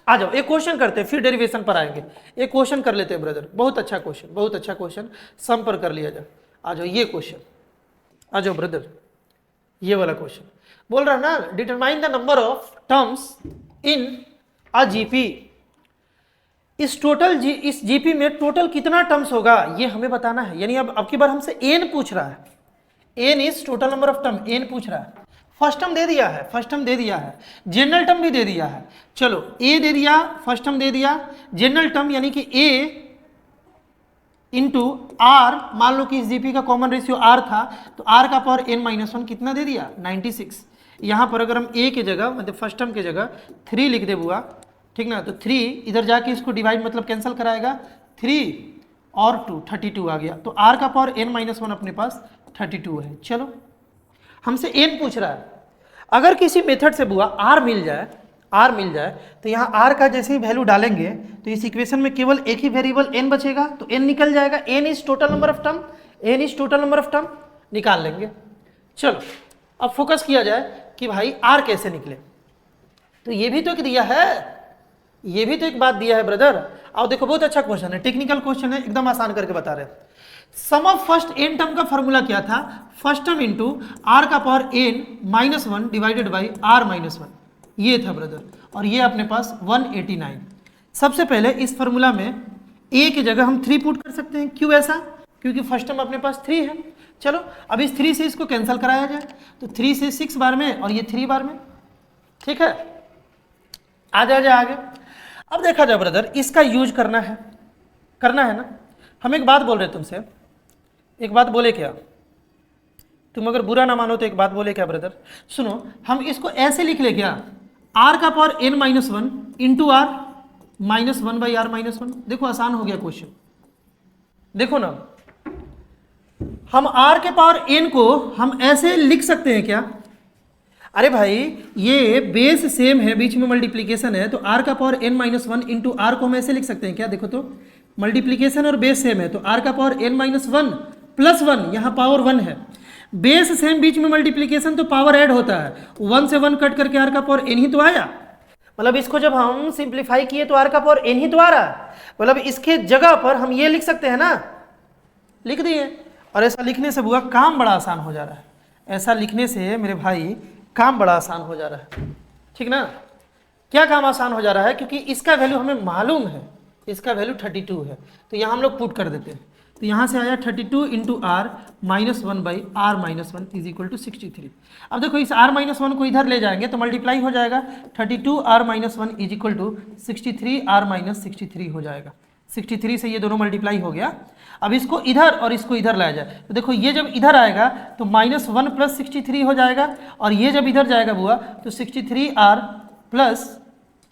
आ जाओ एक क्वेश्चन करते हैं, फिर डेरिवेशन पर आएंगे। एक क्वेश्चन कर लेते हैं ब्रदर, बहुत अच्छा क्वेश्चन, बहुत अच्छा क्वेश्चन, सम पर कर लिया जाए। आ जाओ ये क्वेश्चन, आ जाओ ब्रदर, ये वाला क्वेश्चन बोल रहा है ना, determine the number of terms in a GP. इस जीपी में टोटल कितना टर्म्स होगा ये हमें बताना है। यानी अब की बार हमसे एन पूछ रहा है, N is total number of term, N पूछ रहा है। फर्स्ट टर्म दे दिया है, फर्स्ट टर्म दे दिया है, जनरल टर्म भी दे दिया है। चलो ए दे दिया, फर्स्ट टर्म दे दिया, जनरल टर्म यानी कि ए इंटू आर, मान लो कि इस जीपी का कॉमन रेशियो आर था तो आर का पावर n माइनस 1 कितना दे दिया, 96। यहाँ पर अगर हम ए की जगह, मतलब फर्स्ट टर्म की जगह 3 लिख दे बुआ, ठीक ना, तो 3 इधर जाके इसको डिवाइड मतलब कैंसिल कराएगा, 3 और 2 32 आ गया। तो r का पावर n माइनस 1 अपने पास 32 है। चलो हमसे n पूछ रहा है, अगर किसी मेथड से बुआ r मिल जाए तो यहाँ r का जैसे ही वैल्यू डालेंगे तो इस इक्वेशन में केवल एक ही वेरिएबल n बचेगा, तो n निकल जाएगा, n is total number of term, n is total number of term निकाल लेंगे। चलो अब फोकस किया जाए कि भाई r कैसे निकले। तो ये भी तो एक दिया है, ये भी तो एक बात दिया है ब्रदर। आओ देखो बहुत अच्छा क्वेश्चन है, टेक्निकल क्वेश्चन है, एकदम आसान करके बता रहे हैं। Sum of first N term का फॉर्मूला क्या था, फर्स्ट टर्म इंटू आर का power n minus 1 divided by R minus 1, ये था ब्रदर। और ये अपने पास 189। सबसे पहले इस फॉर्मूला में a की जगह हम 3 पुट कर सकते हैं, क्यों ऐसा, क्योंकि फर्स्ट टर्म अपने पास 3 है। चलो अब इस 3 से इसको कैंसिल कराया जाए, तो 3 से 6 बार में और ये 3 बार में, ठीक है। आ जाए आगे। अब देखा जाए ब्रदर, इसका यूज करना है ना। हम एक बात बोल रहे तुमसे, एक बात बोले क्या, तुम अगर बुरा ना मानो तो एक बात बोले क्या ब्रदर, सुनो, हम इसको ऐसे लिख ले क्या, r का power n minus 1 into R minus 1 by R minus 1। देखो आसान हो गया क्वेश्चन, देखो ना, हम r के पावर n को हम ऐसे लिख सकते हैं क्या, अरे भाई ये बेस सेम है, बीच में मल्टीप्लीकेशन है, तो r का power n minus 1 into R को हम ऐसे लिख सकते हैं क्या, देखो तो मल्टीप्लीकेशन और बेस सेम है, तो r का पावर n माइनस 1 प्लस 1, यहाँ पावर 1 है, बेस सेम, बीच में मल्टीप्लीकेशन तो पावर ऐड होता है, 1 से 1 कट करके r का पावर n ही तो आया। मतलब इसको जब हम सिंप्लीफाई किए तो r का पावर n ही तो आ रहा, मतलब इसके जगह पर हम ये लिख सकते हैं ना, लिख दिए। और ऐसा लिखने से बुआ काम बड़ा आसान हो जा रहा है, ऐसा लिखने से मेरे भाई काम बड़ा आसान हो जा रहा है, ठीक ना। क्या काम आसान हो जा रहा है, क्योंकि इसका वैल्यू हमें मालूम है, इसका वैल्यू 32 है, तो यहाँ हम लोग पुट कर देते हैं। तो यहाँ से आया 32 into R minus 1 by R minus 1 is equal to 63। अब देखो इस आर माइनस 1 को इधर ले जाएंगे तो मल्टीप्लाई हो जाएगा, 32 R minus 1 is equal to 63 R minus 63 हो जाएगा। 63 से ये दोनों मल्टीप्लाई हो गया। अब इसको इधर और इसको इधर लाया जाए तो देखो ये जब इधर आएगा तो माइनस 1 प्लस 63 हो जाएगा, और ये जब इधर जाएगा बुआ तो 63 आर प्लस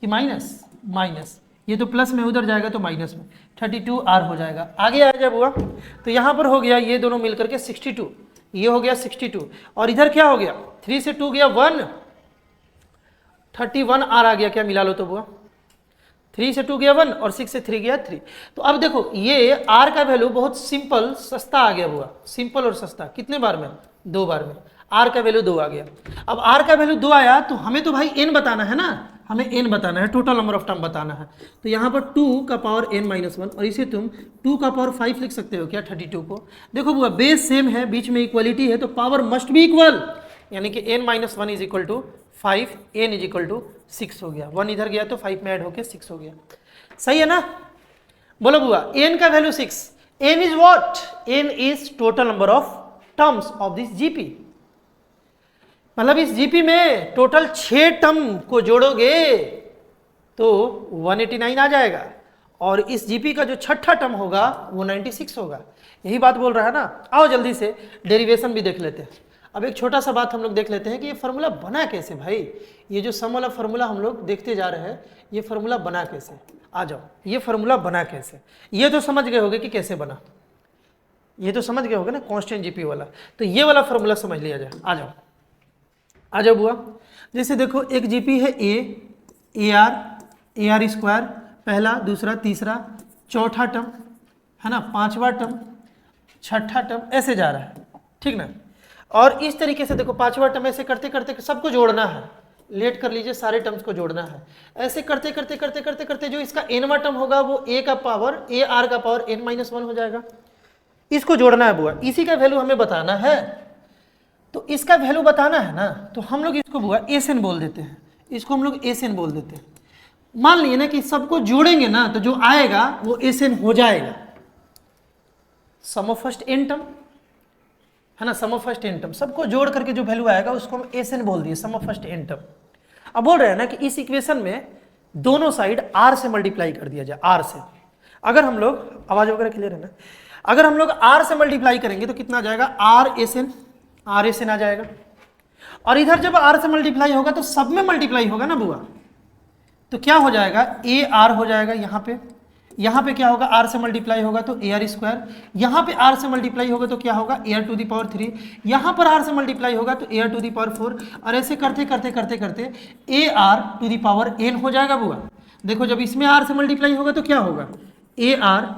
कि माइनस ये तो प्लस में उधर जाएगा तो माइनस में, 32R हो जाएगा। आगे आ जब हुआ तो यहाँ पर हो गया ये दोनों मिलकर के 62, ये हो गया 62 और इधर क्या हो गया 3 से 2 गया 1, 31R आ गया। क्या मिला लो तो बुआ, 3 से 2 गया 1 और 6 से 3 गया 3। तो अब देखो ये R का वैल्यू बहुत सिंपल सस्ता आ गया बुआ, सिंपल और सस्ता कितने बार में, 2 बार में। R का वैल्यू 2 आ गया। अब R का वैल्यू 2 आया तो हमें तो भाई n बताना है ना, हमें n बताना है, टोटल नंबर ऑफ टर्म बताना है। तो यहाँ पर 2 का पावर n-1 और इसे तुम 2 का पावर 5 लिख सकते हो क्या 32 को। देखो बुआ बेस सेम है, बीच में इक्वलिटी है तो पावर मस्ट बी इक्वल, यानी कि n-1 is equal to 5, n is equal to 6 हो गया। 1 इधर गया तो 5 में ऐड होके 6 हो गया। सही है ना, बोलो बुआ n का value 6, n is what, n is total number of terms of this GP. मतलब इस जीपी में टोटल 6 टर्म को जोड़ोगे तो 189 आ जाएगा और इस जीपी का जो छठा टर्म होगा वो 96 होगा। यही बात बोल रहा है ना। आओ जल्दी से डेरिवेशन भी देख लेते हैं। अब एक छोटा सा बात हम लोग देख लेते हैं कि ये फार्मूला बना कैसे भाई। ये जो सम वाला फार्मूला हम लोग देखते जा रहे हैं, ये फार्मूला बना कैसे। आ जाओ, ये फार्मूला बना कैसे, ये तो समझ गए होगे कि कैसे बना, ये तो समझ गए होगे ना कांस्टेंट जीपी वाला। तो ये वाला फार्मूला समझ लिया जाए। आ जाओ आ जाओ बुआ। जैसे देखो एक जीपी है ए आर स्क्वायर, पहला दूसरा तीसरा चौथा टर्म है ना, पांचवा टर्म छठा टर्म, ऐसे जा रहा है ठीक ना। और इस तरीके से देखो पांचवा टर्म ऐसे करते करते सबको जोड़ना है, लेट कर लीजिए, सारे टर्म्स को जोड़ना है। ऐसे करते करते करते करते करते जो इसका एनवा टर्म होगा वो ए का पावर ए आर का पावर n-1 हो जाएगा। इसको जोड़ना है बुआ, इसी का वैल्यू हमें बताना है। तो इसका वैल्यू बताना है ना, तो हम लोग इसको बुआ एस एन बोल देते हैं, इसको हम लोग एस एन बोल देते हैं। मान लिए ना कि सबको जोड़ेंगे ना तो जो आएगा वो एस एन हो जाएगा, सम ऑफ फर्स्ट एन टर्म है ना, सम ऑफ फर्स्ट एन टर्म सबको जोड़ करके जो वैल्यू आएगा उसको हम एस एन बोल दिए, सम ऑफ फर्स्ट एन टर्म। अब बोल रहे हैं ना कि इस इक्वेशन में दोनों साइड आर से मल्टीप्लाई कर दिया जाए, आर से। अगर हम लोग, आवाज वगैरह क्लियर है ना, अगर हम लोग आर से मल्टीप्लाई करेंगे तो कितना आ जाएगा, आर एस एन आ जाएगा। और इधर जब आर से मल्टीप्लाई होगा तो सब में मल्टीप्लाई होगा ना बुआ, तो क्या हो जाएगा ए आर हो जाएगा। यहाँ पे क्या होगा, आर से मल्टीप्लाई होगा तो ए आर स्क्वायर, यहाँ पे आर से मल्टीप्लाई होगा तो क्या होगा A R to the power 3, यहाँ पर आर से मल्टीप्लाई होगा तो A R to the power 4, और ऐसे करते करते करते करते A R to the power N हो जाएगा बुआ। देखो जब इसमें आर से मल्टीप्लाई होगा तो क्या होगा, A are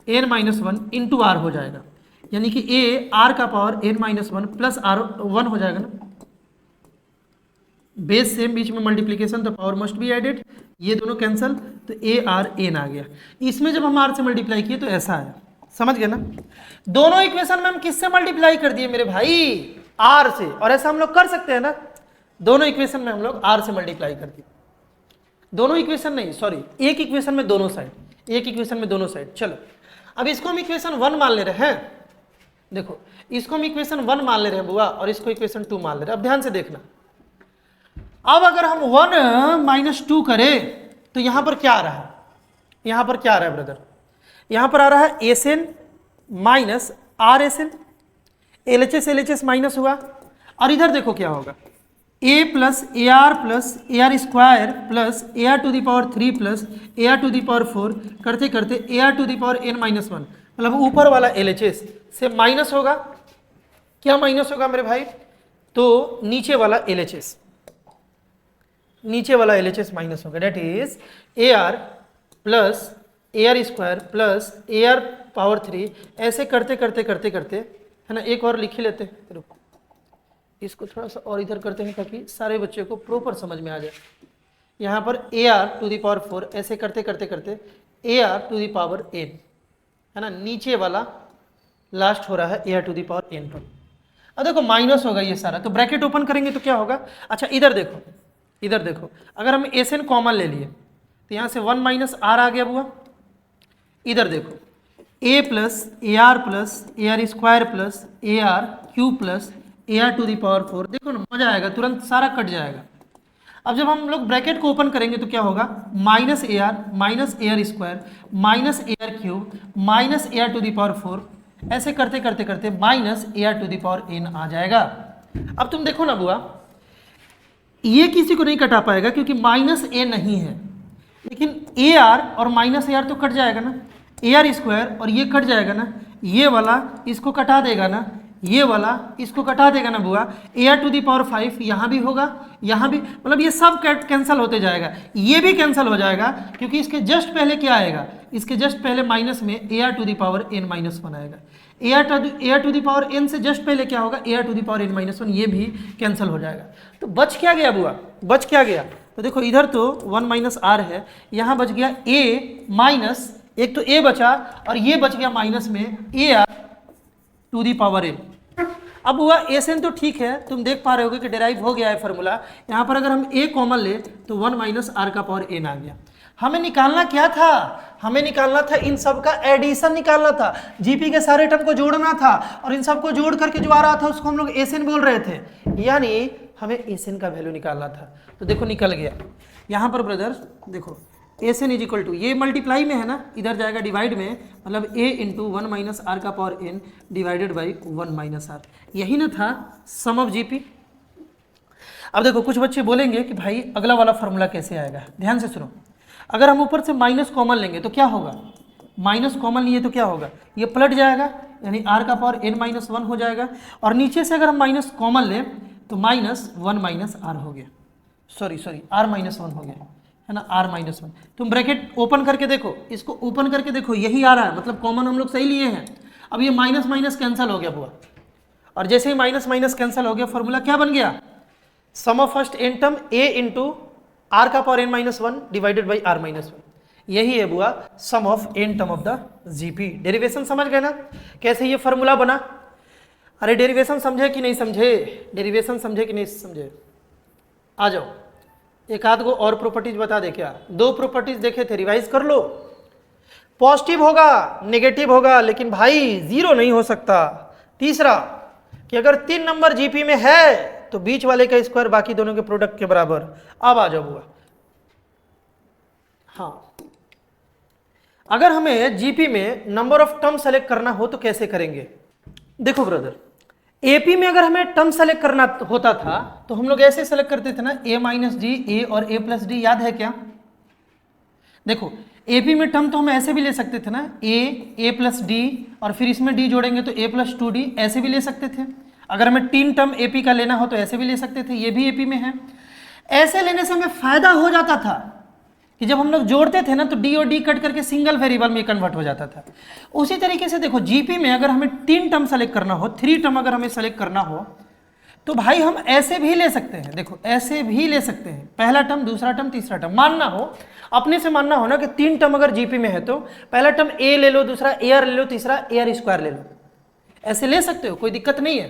n-1 into are हो जाएगा, यानी कि ए आर का पावर n-1 प्लस आर 1 हो जाएगा ना। बेस सेम, बीच में मल्टीप्लीकेशन तो पावर मस्ट बी एडेड, ये दोनों कैंसल तो ए आर एन आ गया। इसमें जब हम आर से मल्टीप्लाई किए तो ऐसा आया, समझ गए ना। दोनों इक्वेशन में हम किससे मल्टीप्लाई कर दिए मेरे भाई, आर से। और ऐसा हम लोग कर सकते हैं ना, दोनों इक्वेशन में हम लोग आर से मल्टीप्लाई कर दिए। दोनों इक्वेशन नहीं, सॉरी, एक इक्वेशन में दोनों साइड, एक इक्वेशन में दोनों साइड। चलो अब इसको हम इक्वेशन 1 मान ले रहे हैं। देखो इसको हम इक्वेशन 1 मान ले रहे हैं बुआ और इसको इक्वेशन 2 मान ले रहे हैं। अब ध्यान से देखना, अब अगर हम 1 - 2 करें तो यहां पर क्या आ रहा है, यहां पर क्या आ रहा है ब्रदर, यहां पर आ रहा है S N minus R S N, L H S minus हुआ। और इधर देखो क्या होगा, A plus A R square plus A R to the power 3 plus A R to the power 4 करते करते A R to the power n-1, मतलब ऊपर वाला एल एच एस से माइनस होगा। क्या माइनस होगा मेरे भाई, तो नीचे वाला एल एच एस, नीचे वाला एल एच एस माइनस होगा। That is A R plus A R square plus A R power 3, ऐसे करते करते करते करते है ना। एक और लिख ही लेते हैं, रुको इसको थोड़ा सा और इधर करते हैं ताकि सारे बच्चों को प्रॉपर समझ में आ जाए। यहाँ पर A R to the power 4, ऐसे करते करते करते A R to the power n है ना, नीचे वाला लास्ट हो रहा है A R to the power n पर। अब देखो माइनस होगा ये सारा, तो ब्रैकेट ओपन करेंगे तो क्या होगा। अच्छा इधर देखो, इधर देखो, अगर हम एस एन कॉमन ले लिए तो यहाँ से 1 माइनस आर आ गया बुआ। इधर देखो A plus A R square plus A R cube plus A R to the power 4, देखो ना मजा आएगा, तुरंत सारा कट जाएगा। अब जब हम लोग ब्रैकेट को ओपन करेंगे तो क्या होगा, minus A R square minus A R cube minus A R to the power 4, ऐसे करते करते करते minus A R to the power n आ जाएगा। अब तुम देखो ना बुआ, ये किसी को नहीं कटा पाएगा क्योंकि माइनस ए नहीं है, लेकिन ए आर और माइनस ए आर तो कट जाएगा ना, ए आर स्क्वायर और ये कट जाएगा ना, ये वाला इसको कटा देगा ना, ये वाला इसको कटा देगा ना बुआ, A R to the power 5 यहाँ भी होगा, यहाँ भी, मतलब ये सब कैंसिल होते जाएगा, ये भी कैंसिल हो जाएगा क्योंकि इसके जस्ट पहले क्या आएगा, इसके जस्ट पहले माइनस में A R to the power n minus 1 आएगा, A R to the power n से जस्ट पहले क्या होगा, A R to the power n minus 1, ये भी कैंसिल हो जाएगा। तो बच क्या गया बुआ, बच क्या गया, तो देखो इधर तो 1 माइनस आर है, यहाँ बच गया a माइनस, एक तो a बचा और ये बच गया माइनस में A R to the power n। अब हुआ एस एन तो ठीक है, तुम देख पा रहे होगे कि डेराइव हो गया है फॉर्मूला, यहाँ पर अगर हम a कॉमन ले तो 1 माइनस आर का पावर n आ गया। हमें निकालना क्या था, हमें निकालना था इन सब का एडिशन निकालना था, जीपी के सारे टर्म को जोड़ना था और इन सब को जोड़ करके जो आ रहा था उसको हम लोग एस एन बोल रहे थे, यानी हमें एस एन का वैल्यू निकालना था। तो देखो निकल गया यहाँ पर ब्रदर्स, देखो S N is equal to, ये मल्टीप्लाई में है ना, इधर जाएगा डिवाइड में, मतलब a इंटू 1 माइनस आर का power n divided by 1 minus R, यही ना था सम ऑफ जीपी। अब देखो कुछ बच्चे बोलेंगे कि भाई अगला वाला फॉर्मूला कैसे आएगा, ध्यान से सुनो, अगर हम ऊपर से माइनस कॉमन लेंगे तो क्या होगा, माइनस कॉमन लिए तो क्या होगा, ये पलट जाएगा यानी r का पावर n माइनस 1 हो जाएगा, और नीचे से अगर हम माइनस कॉमन लें तो माइनस 1 माइनस आर हो गया, सॉरी r माइनस 1 हो गया, है ना, r माइनस 1। तुम ब्रैकेट ओपन करके देखो, इसको ओपन करके देखो, यही आ रहा है, मतलब कॉमन हम लोग सही लिए हैं। अब ये माइनस माइनस कैंसिल हो गया बुआ, और जैसे ही माइनस माइनस कैंसिल हो गया फॉर्मूला क्या बन गया, sum of first N term a into R का power n minus 1 divided by r minus 1, यही है बुआ sum of N term of the GP. Derivation समझ गए ना कैसे ये फॉर्मूला बना, अरे डेरिवेशन समझे कि नहीं समझे, डेरिवेशन समझे कि नहीं समझे, आ जाओ एक आध गो और प्रॉपर्टीज बता दे क्या, 2 प्रॉपर्टीज देखे थे, रिवाइज कर लो। पॉजिटिव होगा नेगेटिव होगा लेकिन भाई जीरो नहीं हो सकता। तीसरा कि अगर 3 नंबर जीपी में है तो बीच वाले का स्क्वायर बाकी दोनों के प्रोडक्ट के बराबर। अब आ जाओ बुआ, हाँ अगर हमें जीपी में नंबर ऑफ टर्म सेलेक्ट करना हो तो कैसे करेंगे। देखो ब्रदर, एपी में अगर हमें टर्म सेलेक्ट करना होता था तो हम लोग ऐसे सेलेक्ट करते थे ना, ए माइनस डी ए और ए प्लस डी, याद है क्या। देखो एपी में टर्म तो हम ऐसे भी ले सकते थे ना, ए प्लस डी और फिर इसमें डी जोड़ेंगे तो ए प्लस 2d, ऐसे भी ले सकते थे। अगर हमें 3 टर्म एपी का लेना हो तो ऐसे भी ले सकते थे, ये भी एपी में है। ऐसे लेने से हमें फायदा हो जाता था कि जब हम लोग जोड़ते थे ना तो डी और डी कट करके सिंगल वेरिएबल में कन्वर्ट हो जाता था। उसी तरीके से देखो जीपी में अगर हमें 3 टर्म सेलेक्ट करना हो, 3 टर्म अगर हमें सेलेक्ट करना हो तो भाई हम ऐसे भी ले सकते हैं। देखो ऐसे भी ले सकते हैं, पहला टर्म दूसरा टर्म तीसरा टर्म। मानना हो, अपने से मानना हो ना कि 3 टर्म अगर जीपी में है तो पहला टर्म ए ले लो, दूसरा ए आर ले लो, तीसरा ए आर स्क्वायर ले लो, ऐसे ले सकते हो, कोई दिक्कत नहीं है,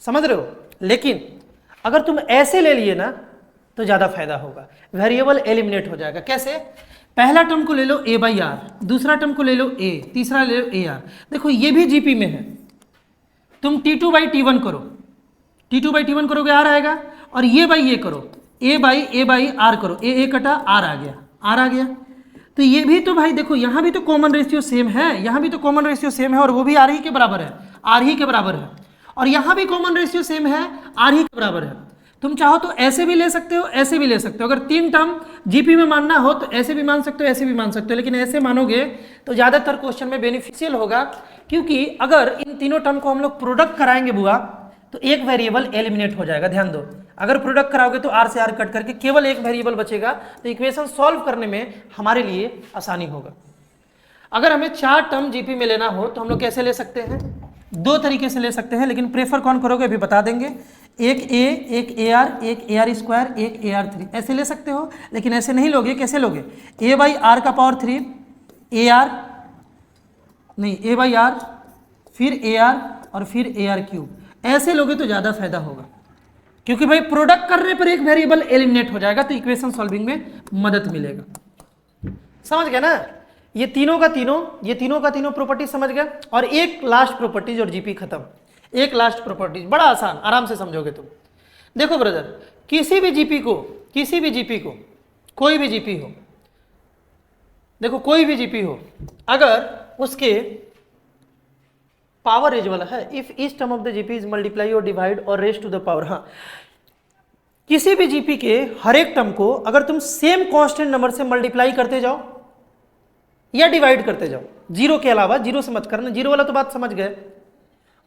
समझ रहे हो। लेकिन अगर तुम ऐसे ले लिए ना तो ज्यादा फायदा होगा, वेरिएबल एलिमिनेट हो जाएगा। कैसे, पहला टर्म को ले लो a बाई आर, दूसरा टर्म को ले लो a, तीसरा ले लो ए आर। देखो ये भी जीपी में है, तुम t2 बाई t1 करो, t2 बाई t1 करोगे आर आएगा, और ये बाई ये करो, a बाई आर करो, a कटा आर आ गया, आर आ गया। तो ये भी तो भाई देखो यहाँ भी तो कॉमन रेशियो सेम है, यहाँ भी तो कॉमन रेशियो सेम है और वो भी आर ही के बराबर है, आर ही के बराबर है, और यहाँ भी कॉमन रेशियो सेम है, आर ही के बराबर है। तुम चाहो तो ऐसे भी ले सकते हो, ऐसे भी ले सकते हो। अगर 3 टर्म जीपी में मानना हो तो ऐसे भी मान सकते हो, ऐसे भी मान सकते हो, लेकिन ऐसे मानोगे तो ज़्यादातर क्वेश्चन में बेनिफिशियल होगा, क्योंकि अगर इन तीनों टर्म को हम लोग प्रोडक्ट कराएंगे बुआ तो एक वेरिएबल एलिमिनेट हो जाएगा। ध्यान दो, अगर प्रोडक्ट कराओगे तो आर से आर कट करके केवल एक वेरिएबल बचेगा, तो इक्वेशन सॉल्व करने में हमारे लिए आसानी होगा। अगर हमें 4 टर्म जीपी में लेना हो तो हम लोग कैसे ले सकते हैं, 2 तरीके से ले सकते हैं, लेकिन प्रेफर कौन करोगे अभी बता देंगे। एक ए आर, एक ए आर स्क्वायर, एक ए आर 3, ऐसे ले सकते हो। लेकिन ऐसे नहीं लोगे, कैसे लोगे, ए बाई आर का पावर 3 ए आर, नहीं ए बाई आर फिर ए आर और फिर ए आर क्यूब, ऐसे लोगे तो ज़्यादा फायदा होगा, क्योंकि भाई प्रोडक्ट करने पर एक वेरिएबल एलिमिनेट हो जाएगा तो इक्वेशन सॉल्विंग में मदद मिलेगा। समझ गए ना, ये तीनों का तीनों प्रॉपर्टी समझ गए। और एक लास्ट प्रॉपर्टीज और जीपी खत्म। एक लास्ट प्रॉपर्टीज बड़ा आसान, आराम से समझोगे तुम। देखो ब्रदर, किसी भी जीपी को कोई भी जीपी हो, देखो कोई भी जीपी हो, अगर उसके पावर रेज वाला है, if each term of the GP is multiply और डिवाइड और रेज टू द पावर, हाँ किसी भी जीपी के हर एक टर्म को अगर तुम सेम कांस्टेंट नंबर से मल्टीप्लाई करते जाओ या डिवाइड करते जाओ, जीरो के अलावा, जीरो से मत करना, जीरो वाला तो बात समझ गए,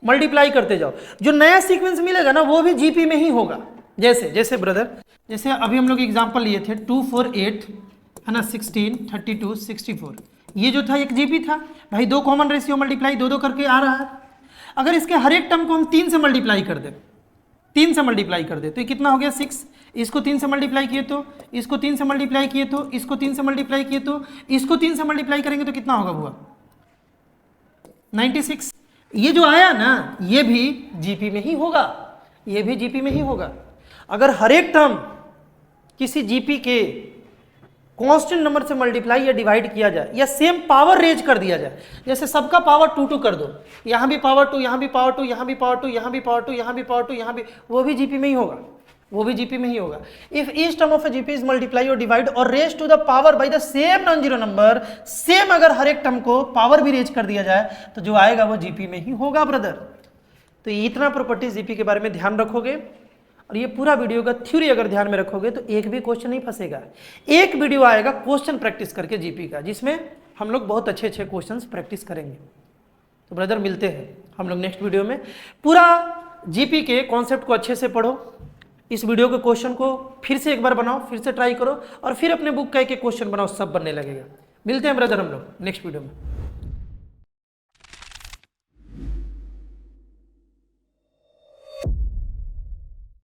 मल्टीप्लाई करते जाओ, जो नया सीक्वेंस मिलेगा ना वो भी जीपी में ही होगा। जैसे जैसे ब्रदर, जैसे अभी हम लोग एग्जांपल लिए थे 2 4 8 है ना, 16 32 64, ये जो था एक जीपी था भाई, दो कॉमन रेशियो मल्टीप्लाई दो दो करके आ रहा है। अगर इसके हर एक टर्म को हम 3 से मल्टीप्लाई कर दें, 3 से मल्टीप्लाई कर दे तो ये कितना हो गया 6, इसको 3 से मल्टीप्लाई किए तो, इसको 3 से मल्टीप्लाई किए तो, इसको 3 से मल्टीप्लाई किए तो, इसको 3 से मल्टीप्लाई करेंगे तो कितना होगा बुआ 96। ये जो आया ना ये भी जीपी में ही होगा, ये भी जीपी में ही होगा। अगर हर एक टर्म किसी जीपी के कांस्टेंट नंबर से मल्टीप्लाई या डिवाइड किया जाए या सेम पावर रेज कर दिया जाए, जैसे सबका पावर 2 2 कर दो, यहाँ भी पावर 2, यहाँ भी पावर 2, यहाँ भी पावर 2, यहाँ भी पावर 2, यहाँ भी पावर 2, यहाँ भी, वो भी जीपी में ही होगा, वो भी जीपी में ही होगा। If each term of a GP is multiply और डिवाइड और raise to the power by the same non zero number, same अगर हर एक टर्म को पावर भी रेज कर दिया जाए तो जो आएगा वो जीपी में ही होगा ब्रदर। तो इतना प्रॉपर्टीज जीपी के बारे में ध्यान रखोगे और ये पूरा वीडियो का थ्योरी अगर ध्यान में रखोगे तो एक भी क्वेश्चन नहीं फंसेगा। एक वीडियो आएगा क्वेश्चन प्रैक्टिस करके जीपी का, जिसमें हम लोग बहुत अच्छे अच्छे क्वेश्चंस प्रैक्टिस करेंगे। तो ब्रदर मिलते हैं हम लोग नेक्स्ट वीडियो में। पूरा जीपी के कॉन्सेप्ट को अच्छे से पढ़ो, इस वीडियो के क्वेश्चन को फिर से एक बार बनाओ, फिर से ट्राई करो और फिर अपने बुक का एक क्वेश्चन बनाओ, सब बनने लगेगा। मिलते हैं ब्रदर हम लोग नेक्स्ट वीडियो में।